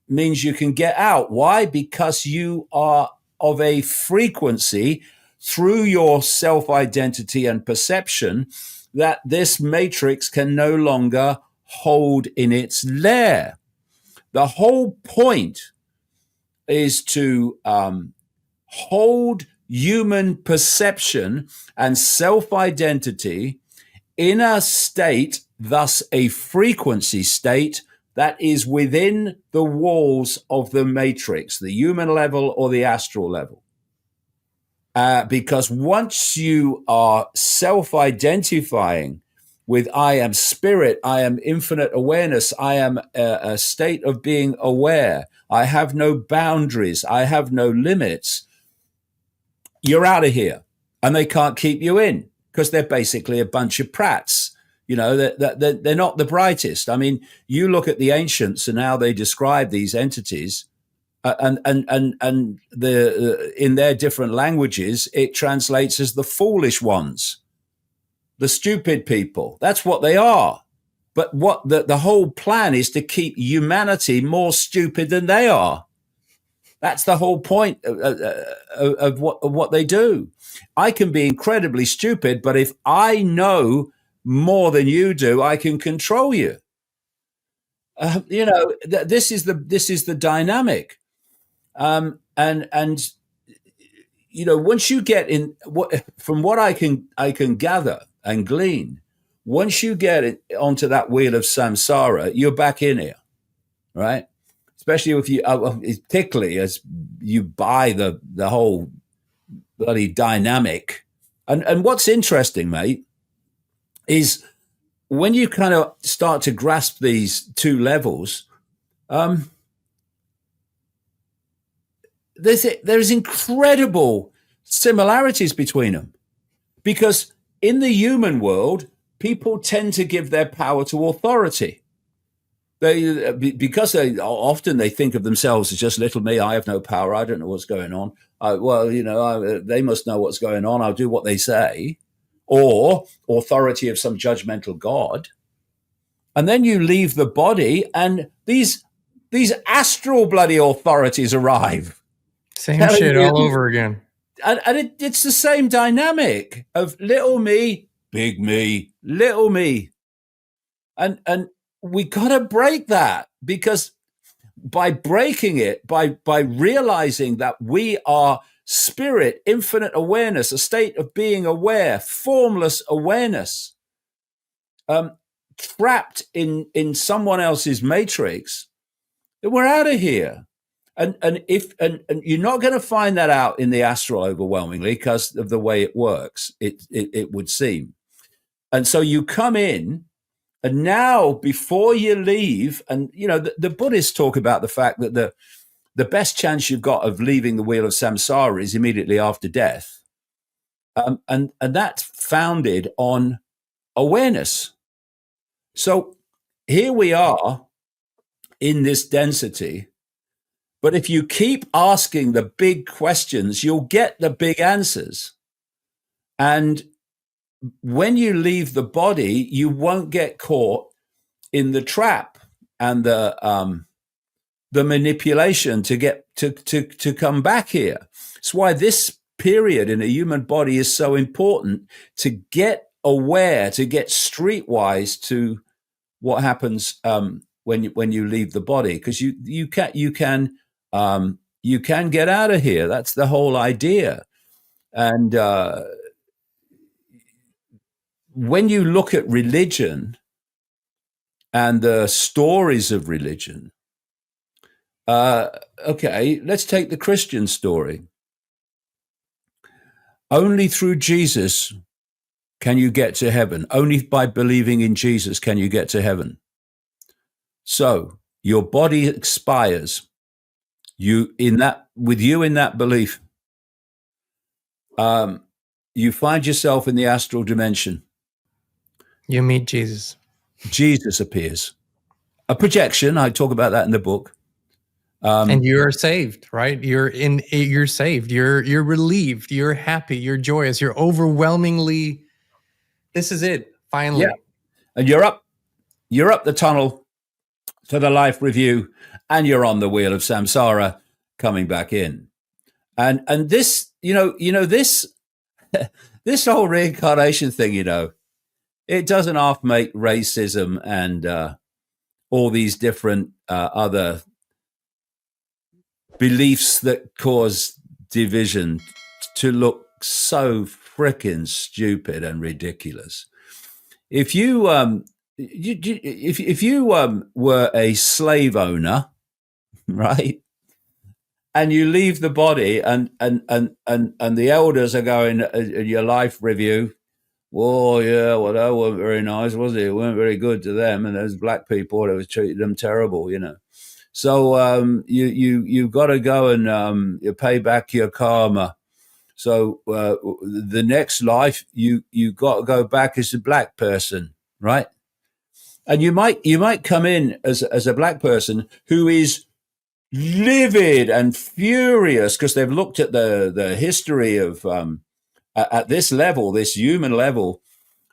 means you can get out. Why? Because you are of a frequency through your self-identity and perception that this matrix can no longer hold in its lair. The whole point is to hold human perception and self-identity in a state, thus a frequency state, that is within the walls of the matrix, the human level or the astral level. Because once you are self-identifying with I am spirit, I am infinite awareness, I am a state of being aware, I have no boundaries, I have no limits, you're out of here. And they can't keep you in because they're basically a bunch of prats. You know, they're not the brightest. I mean, you look at the ancients and how they describe these entities, and in their different languages, it translates as the foolish ones, the stupid people. That's what they are. But what the whole plan is to keep humanity more stupid than they are. That's the whole point of what they do. I can be incredibly stupid, but if I know more than you do, I can control you. This is the dynamic, and once you get in, from what I can gather and glean, once you get onto that wheel of samsara, you're back in here, right? Especially if you, particularly as you buy the whole bloody dynamic, and what's interesting, mate, is when you kind of start to grasp these two levels, there's incredible similarities between them. Because in the human world, people tend to give their power to authority. Because they often think of themselves as just little me, I have no power, I don't know what's going on. They must know what's going on, I'll do what they say. Or authority of some judgmental God. And then you leave the body and these astral bloody authorities arrive. Same shit all over again. And it's the same dynamic of little me, big me, little me. And we got to break that, because by breaking it, by realizing that we are spirit, infinite awareness, a state of being aware, formless awareness, trapped in someone else's matrix, we're out of here. And you're not going to find that out in the astral overwhelmingly because of the way it works, it would seem. And so you come in, and now before you leave, and the Buddhists talk about the fact that the best chance you've got of leaving the wheel of samsara is immediately after death. And that's founded on awareness. So here we are in this density, but if you keep asking the big questions, you'll get the big answers. And when you leave the body, you won't get caught in the trap and the manipulation to get to come back here. It's why this period in a human body is so important, to get aware, to get streetwise to what happens when you leave the body, because you can get out of here. That's the whole idea. And when you look at religion and the stories of religion, Okay, let's take the Christian story. Only through Jesus can you get to heaven. Only by believing in Jesus can you get to heaven. So your body expires. With you in that belief, you find yourself in the astral dimension. You meet Jesus. Jesus appears. A projection. I talk about that in the book. And you're saved, right? You're saved. You're relieved. You're happy. You're joyous. You're overwhelmingly. This is it. Finally. Yeah. And you're up the tunnel to the life review, and you're on the wheel of samsara coming back in. And this, this this whole reincarnation thing, it doesn't half make racism and all these different other beliefs that cause division to look so frickin' stupid and ridiculous. If you were a slave owner, right, and you leave the body, and the elders are going in your life review, well, yeah, well, that wasn't very nice, was it? It weren't very good to them, and those black people, it was treating them terrible, So you've got to go and you pay back your karma. So the next life, you got to go back as a black person, right? And you might come in as a black person who is livid and furious because they've looked at the history of at this level, this human level,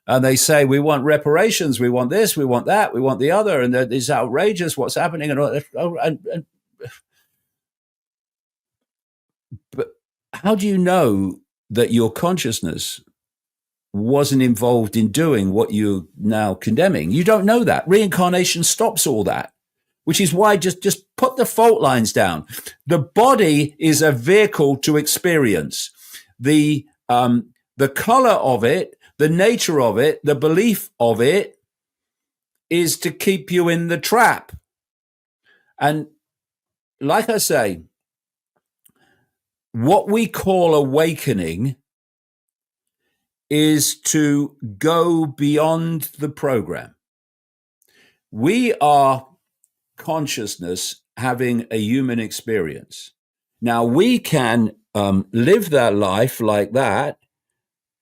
and they say, we want reparations, we want this, we want that, we want the other, and it's outrageous what's happening. But how do you know that your consciousness wasn't involved in doing what you're now condemning? You don't know that. Reincarnation stops all that, which is why just put the fault lines down. The body is a vehicle to experience. The color of it, the nature of it, the belief of it is to keep you in the trap. And like I say, what we call awakening is to go beyond the program. We are consciousness having a human experience. Now, we can live that life like that.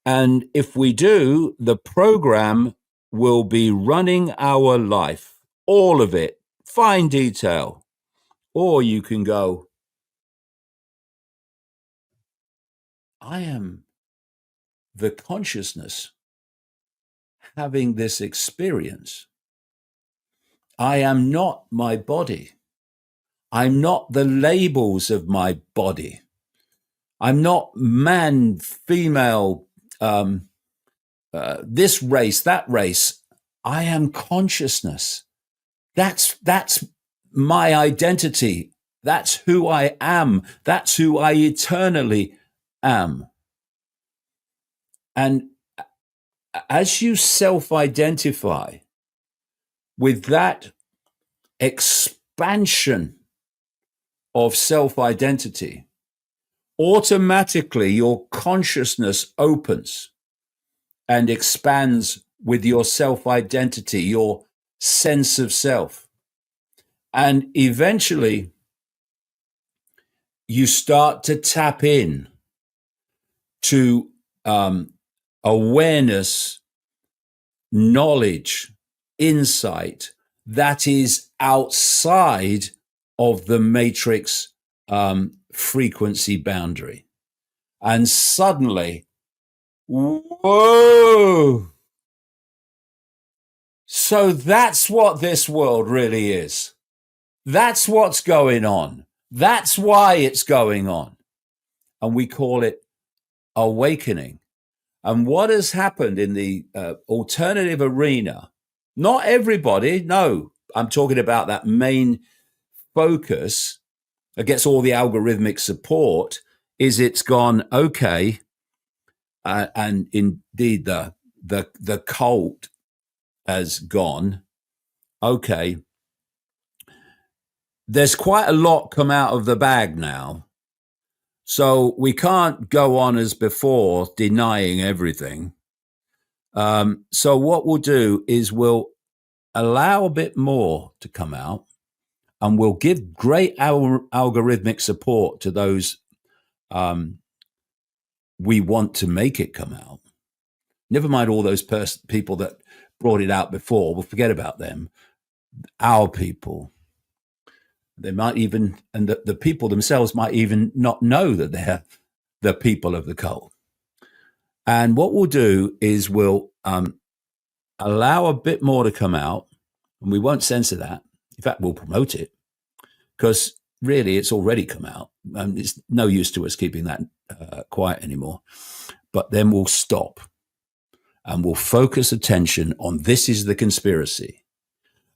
And if we do, the program will be running our life, all of it, fine detail. Or you can go, I am the consciousness having this experience. I am not my body. I'm not the labels of my body. I'm not man, female, this race, that race. I am consciousness. That's my identity. That's who I am. That's who I eternally am. And as you self-identify with that expansion of self-identity, automatically your consciousness opens and expands with your self-identity, your sense of self. And eventually you start to tap in to awareness, knowledge, insight that is outside of the matrix frequency boundary. And suddenly, whoa! So that's what this world really is. That's what's going on. That's why it's going on. And we call it awakening. And what has happened in the alternative arena, not everybody, no, I'm talking about that main focus that gets all the algorithmic support, is it's gone, okay, and indeed the cult has gone, okay, there's quite a lot come out of the bag now. So we can't go on as before denying everything. So what we'll do is we'll allow a bit more to come out, and we'll give great algorithmic support to those we want to make it come out. Never mind all those people that brought it out before. We'll forget about them. Our people. They might even, and the people themselves might even not know that they're the people of the cult. And what we'll do is we'll allow a bit more to come out, and we won't censor that. In fact, we'll promote it, because really it's already come out. It's no use to us keeping that quiet anymore. But then we'll stop, and we'll focus attention on this is the conspiracy.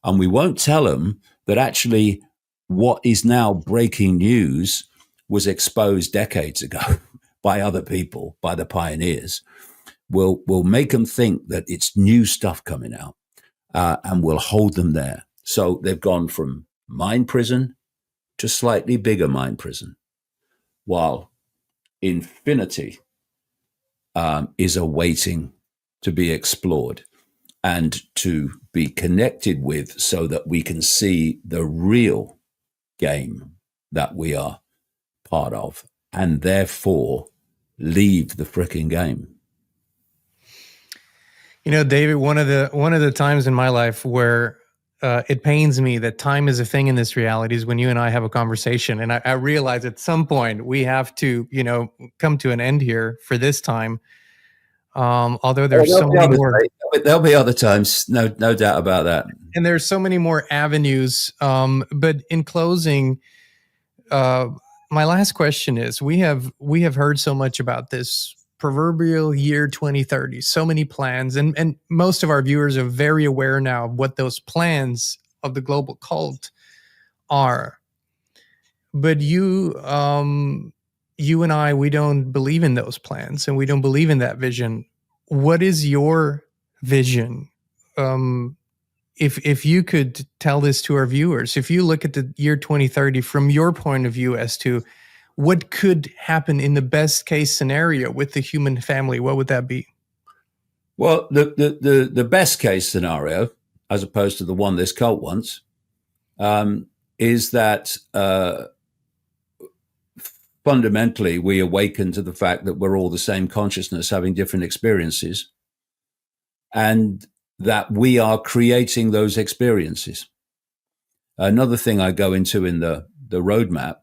And we won't tell them that actually what is now breaking news was exposed decades ago by other people, by the pioneers. We'll make them think that it's new stuff coming out, and we'll hold them there. So they've gone from mind prison to slightly bigger mind prison, while infinity is awaiting to be explored and to be connected with, so that we can see the real game that we are part of, and therefore leave the fricking game. You know, David, one of the times in my life where it pains me that time is a thing in this reality is when you and I have a conversation, and I realize at some point we have to, come to an end here for this time. Although there's so many more. There'll be other times, no doubt about that. And there's so many more avenues. But in closing, my last question is: we have heard so much about this proverbial year 2030, so many plans, and most of our viewers are very aware now of what those plans of the global cult are. But you and I, we don't believe in those plans, and we don't believe in that vision. What is your vision? If you could tell this to our viewers, if you look at the year 2030 from your point of view as to what could happen in the best case scenario with the human family, what would that be? Well, the best case scenario, as opposed to the one this cult wants, is that fundamentally we awaken to the fact that we're all the same consciousness having different experiences, and that we are creating those experiences. Another thing I go into in the roadmap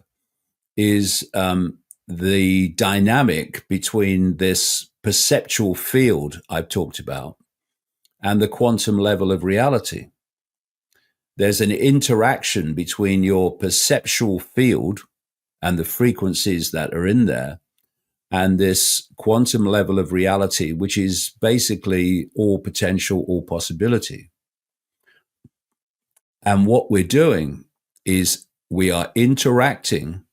is the dynamic between this perceptual field I've talked about and the quantum level of reality. There's an interaction between your perceptual field and the frequencies that are in there, and this quantum level of reality, which is basically all potential, all possibility. And what we're doing is we are interacting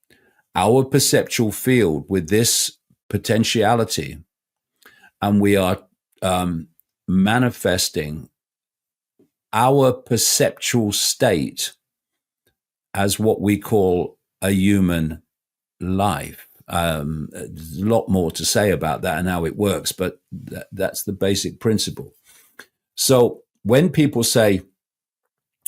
our perceptual field with this potentiality, and we are manifesting our perceptual state as what we call a human life. There's a lot more to say about that and how it works, but that's the basic principle. So when people say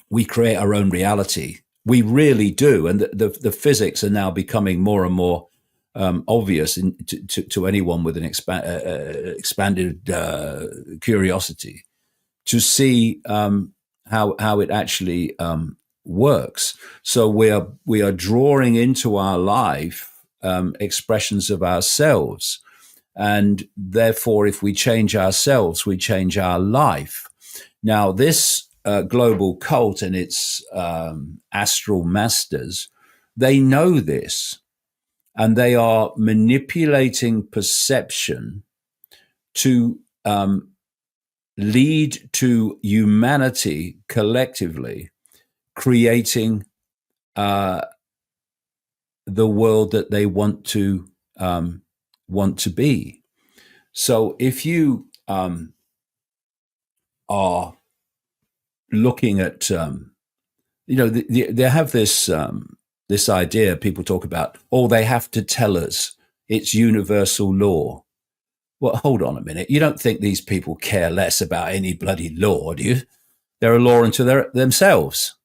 we create our own reality, we really do. And the physics are now becoming more and more obvious to anyone with an expanded curiosity to see how it actually works. So we are drawing into our life expressions of ourselves, and therefore, if we change ourselves, we change our life. Now, this global cult and its astral masters, they know this, and they are manipulating perception to lead to humanity collectively creating the world that they want to be. So if you are looking at they have this idea. People talk about, they have to tell us it's universal law. Well, hold on a minute. You don't think these people care less about any bloody law, do you? They're a law unto themselves.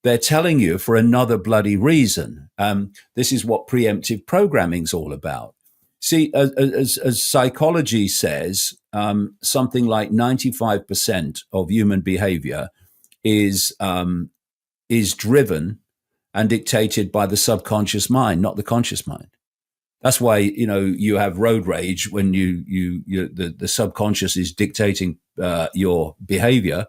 They're telling you for another bloody reason. This is what preemptive programming's all about. See, as psychology says, something like 95% of human behavior is driven and dictated by the subconscious mind, not the conscious mind. That's why, you have road rage when the subconscious is dictating your behavior.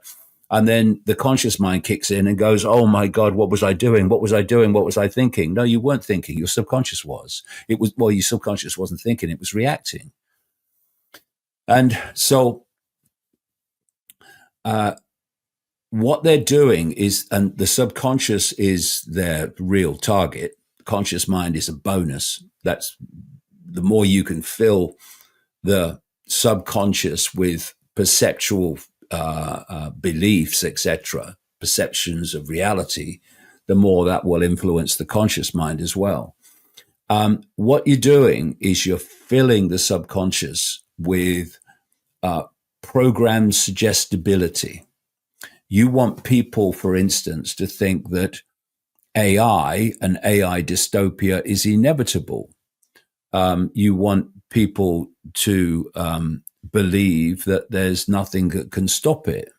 And then the conscious mind kicks in and goes, oh my God, what was I doing? What was I doing? What was I thinking? No, you weren't thinking. Your subconscious was. Your subconscious wasn't thinking. It was reacting. And so what they're doing is, and the subconscious is their real target. Conscious mind is a bonus. That's the more you can fill the subconscious with perceptual beliefs, etc., perceptions of reality, the more that will influence the conscious mind as well. What you're doing is you're filling the subconscious with programmed suggestibility. You want people, for instance, to think that AI and AI dystopia is inevitable. You want people to believe that there's nothing that can stop it.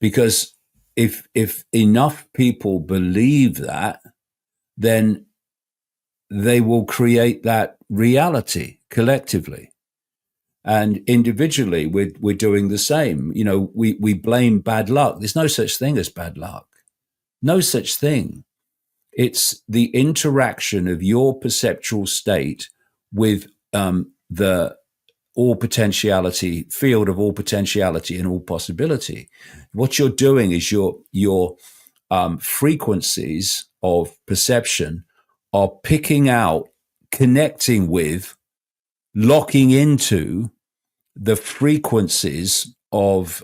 Because if enough people believe that, then they will create that reality collectively. And individually, we're doing the same. We blame bad luck. There's no such thing as bad luck. No such thing. It's the interaction of your perceptual state with the all potentiality, field of all potentiality and all possibility. What you're doing is your frequencies of perception are picking out, connecting with, locking into the frequencies of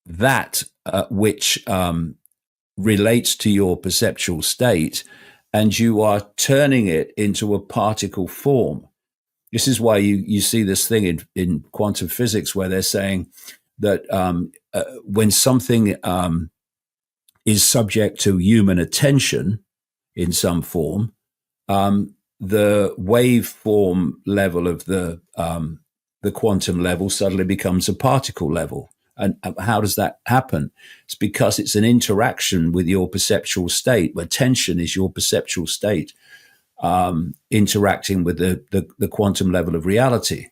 that which relates to your perceptual state, and you are turning it into a particle form. This is why you see this thing in quantum physics where they're saying that when something is subject to human attention in some form, the waveform level of the quantum level suddenly becomes a particle level. And how does that happen? It's because it's an interaction with your perceptual state. Attention is your perceptual state interacting with the quantum level of reality.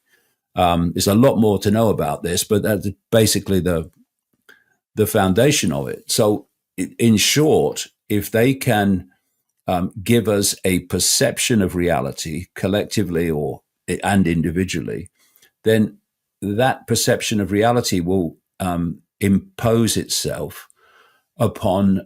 There's a lot more to know about this, but that's basically the foundation of it. So in short, if they can give us a perception of reality collectively and individually, then that perception of reality will impose itself upon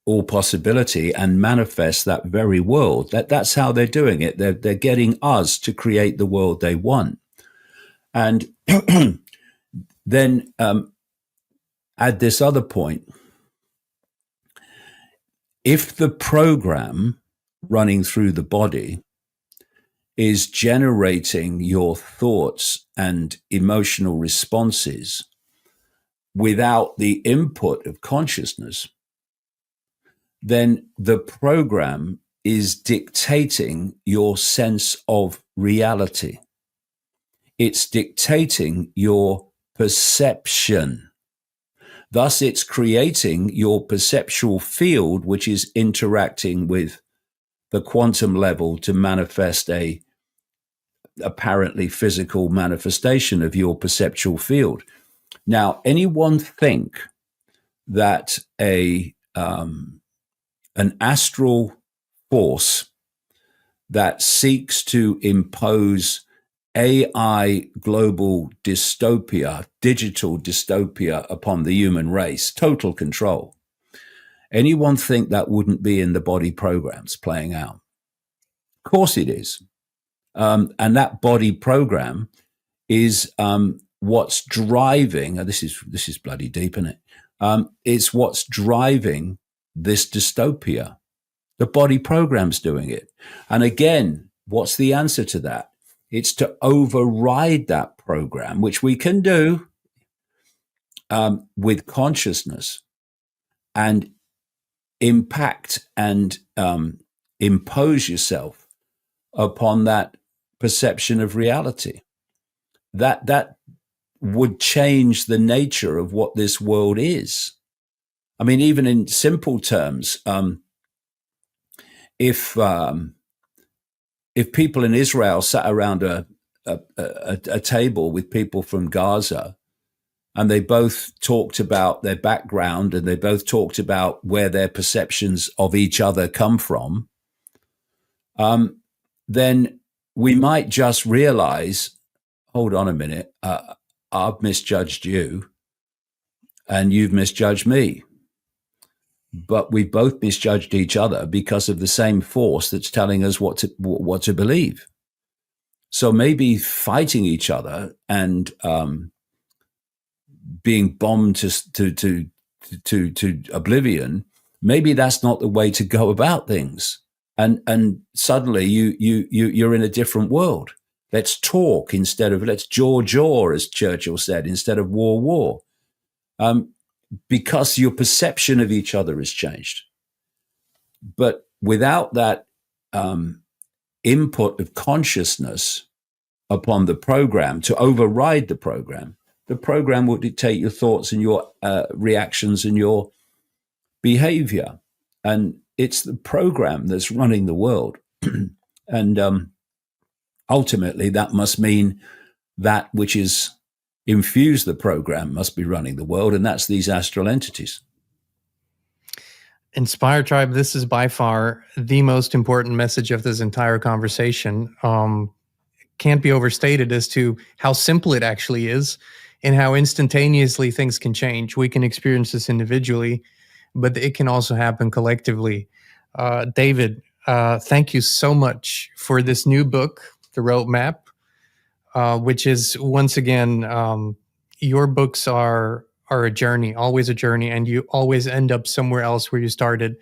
all possibility and manifest that very world. That's how they're doing it. They're getting us to create the world they want, and then add this other point. If the program running through the body is generating your thoughts and emotional responses without the input of consciousness, then the program is dictating your sense of reality. It's dictating your perception. Thus, it's creating your perceptual field, which is interacting with the quantum level to manifest a apparently physical manifestation of your perceptual field. Now, anyone think that an astral force that seeks to impose AI global dystopia, digital dystopia upon the human race, total control. Anyone think that wouldn't be in the body programs playing out? Of course it is. And that body program is what's driving. This is bloody deep, isn't it? It's what's driving this dystopia. The body program's doing it. And again, what's the answer to that? It's to override that program, which we can do with consciousness, and impact and impose yourself upon that perception of reality. That would change the nature of what this world is. I mean, even in simple terms, if people in Israel sat around a table with people from Gaza, and they both talked about their background, and they both talked about where their perceptions of each other come from, then we might just realize, hold on a minute, I've misjudged you and you've misjudged me. But we both misjudged each other because of the same force that's telling us what to believe. So maybe fighting each other and being bombed to oblivion, maybe that's not the way to go about things. And suddenly you're in a different world. Let's talk instead of let's jaw, as Churchill said, instead of war. Because your perception of each other has changed. But without that input of consciousness upon the program to override the program will dictate your thoughts and your reactions and your behavior. And it's the program that's running the world. And ultimately, that must mean that which is infused the program must be running the world, and that's these astral entities. Inspire Tribe, this is by far the most important message of this entire conversation. Can't be overstated as to how simple it actually is and how instantaneously things can change. We can experience this individually, but it can also happen collectively. David, thank you so much for this new book, The Roadmap, which is, once again, your books are a journey, always a journey, and you always end up somewhere else where you started.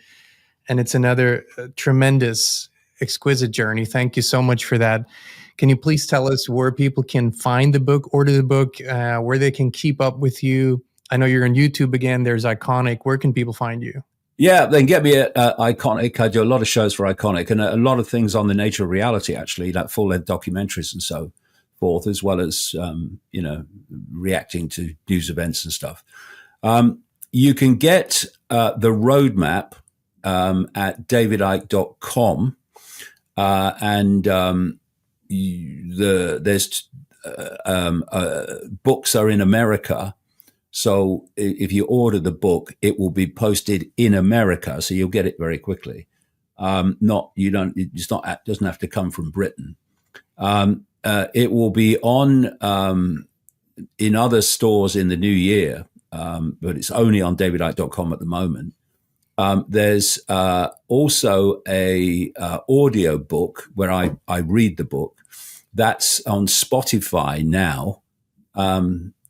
And it's another tremendous, exquisite journey. Thank you so much for that. Can you please tell us where people can find the book, order the book, where they can keep up with you? I know you're on YouTube again. There's Iconic. Where can people find you? Yeah, they can get me at Iconic. I do a lot of shows for Iconic, and a lot of things on the nature of reality, actually, like full-length documentaries and so forth, as well as, reacting to news events and stuff. You can get the roadmap at davidicke.com. There's books are in America. So if you order the book, it will be posted in America. So you'll get it very quickly. It doesn't have to come from Britain. It will be on in other stores in the new year, but it's only on davidicke.com at the moment. There's also a audio book where I read the book. That's on Spotify now,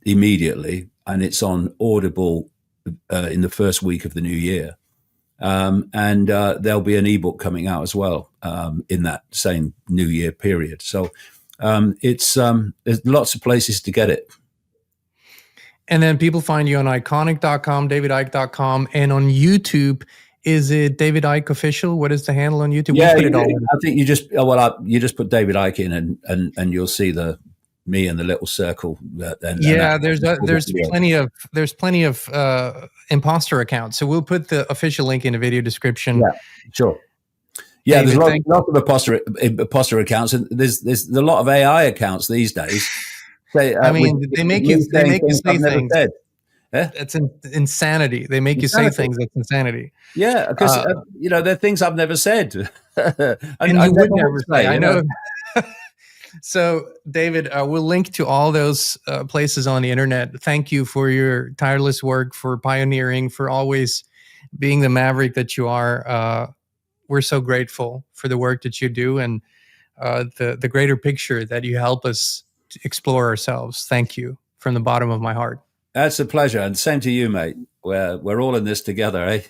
immediately, and it's on Audible in the first week of the new year. And there'll be an ebook coming out as well in that same New Year period. So there's lots of places to get it. And then people find you on iconic.com, davidicke.com, and on YouTube. Is it David Icke Official? What is the handle on YouTube? Yeah, we'll put it all in. I think you just put David Icke in, and you'll see me and the little circle. There's plenty of imposter accounts. So we'll put the official link in the video description. Yeah, sure. Yeah, David, there's lots of imposter accounts, and there's a lot of AI accounts these days. They make you say things. Yeah? That's insanity. They make you say things that's insanity. Yeah, because there are things I've never said, and you would never say. I know. So, David, we'll link to all those places on the internet. Thank you for your tireless work, for pioneering, for always being the maverick that you are. We're so grateful for the work that you do and the greater picture that you help us to explore ourselves. Thank you. from the bottom of my heart. That's a pleasure. And same to you, mate. We're all in this together, eh?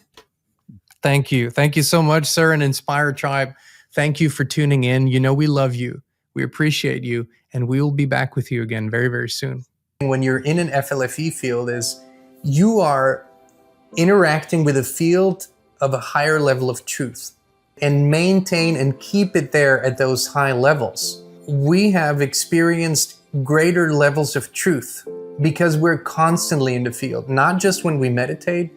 Thank you. Thank you so much, sir. And Inspire Tribe, thank you for tuning in. You know, we love you. We appreciate you. And we will be back with you again very, very soon. When you're in an FLFE field, is you are interacting with a field of a higher level of truth, and maintain and keep it there at those high levels. We have experienced greater levels of truth because we're constantly in the field, not just when we meditate,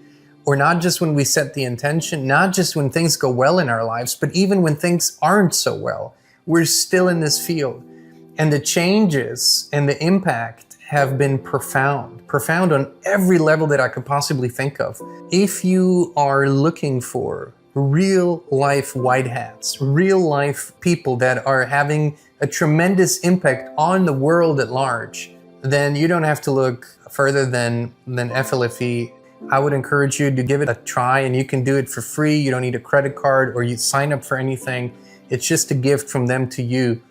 or not just when we set the intention, not just when things go well in our lives, but even when things aren't so well, we're still in this field. And the changes and the impact have been profound on every level that I could possibly think of. If you are looking for real life white hats, real life people that are having a tremendous impact on the world at large, then you don't have to look further than FLFE. I would encourage you to give it a try, and you can do it for free. You don't need a credit card or you sign up for anything. It's just a gift from them to you.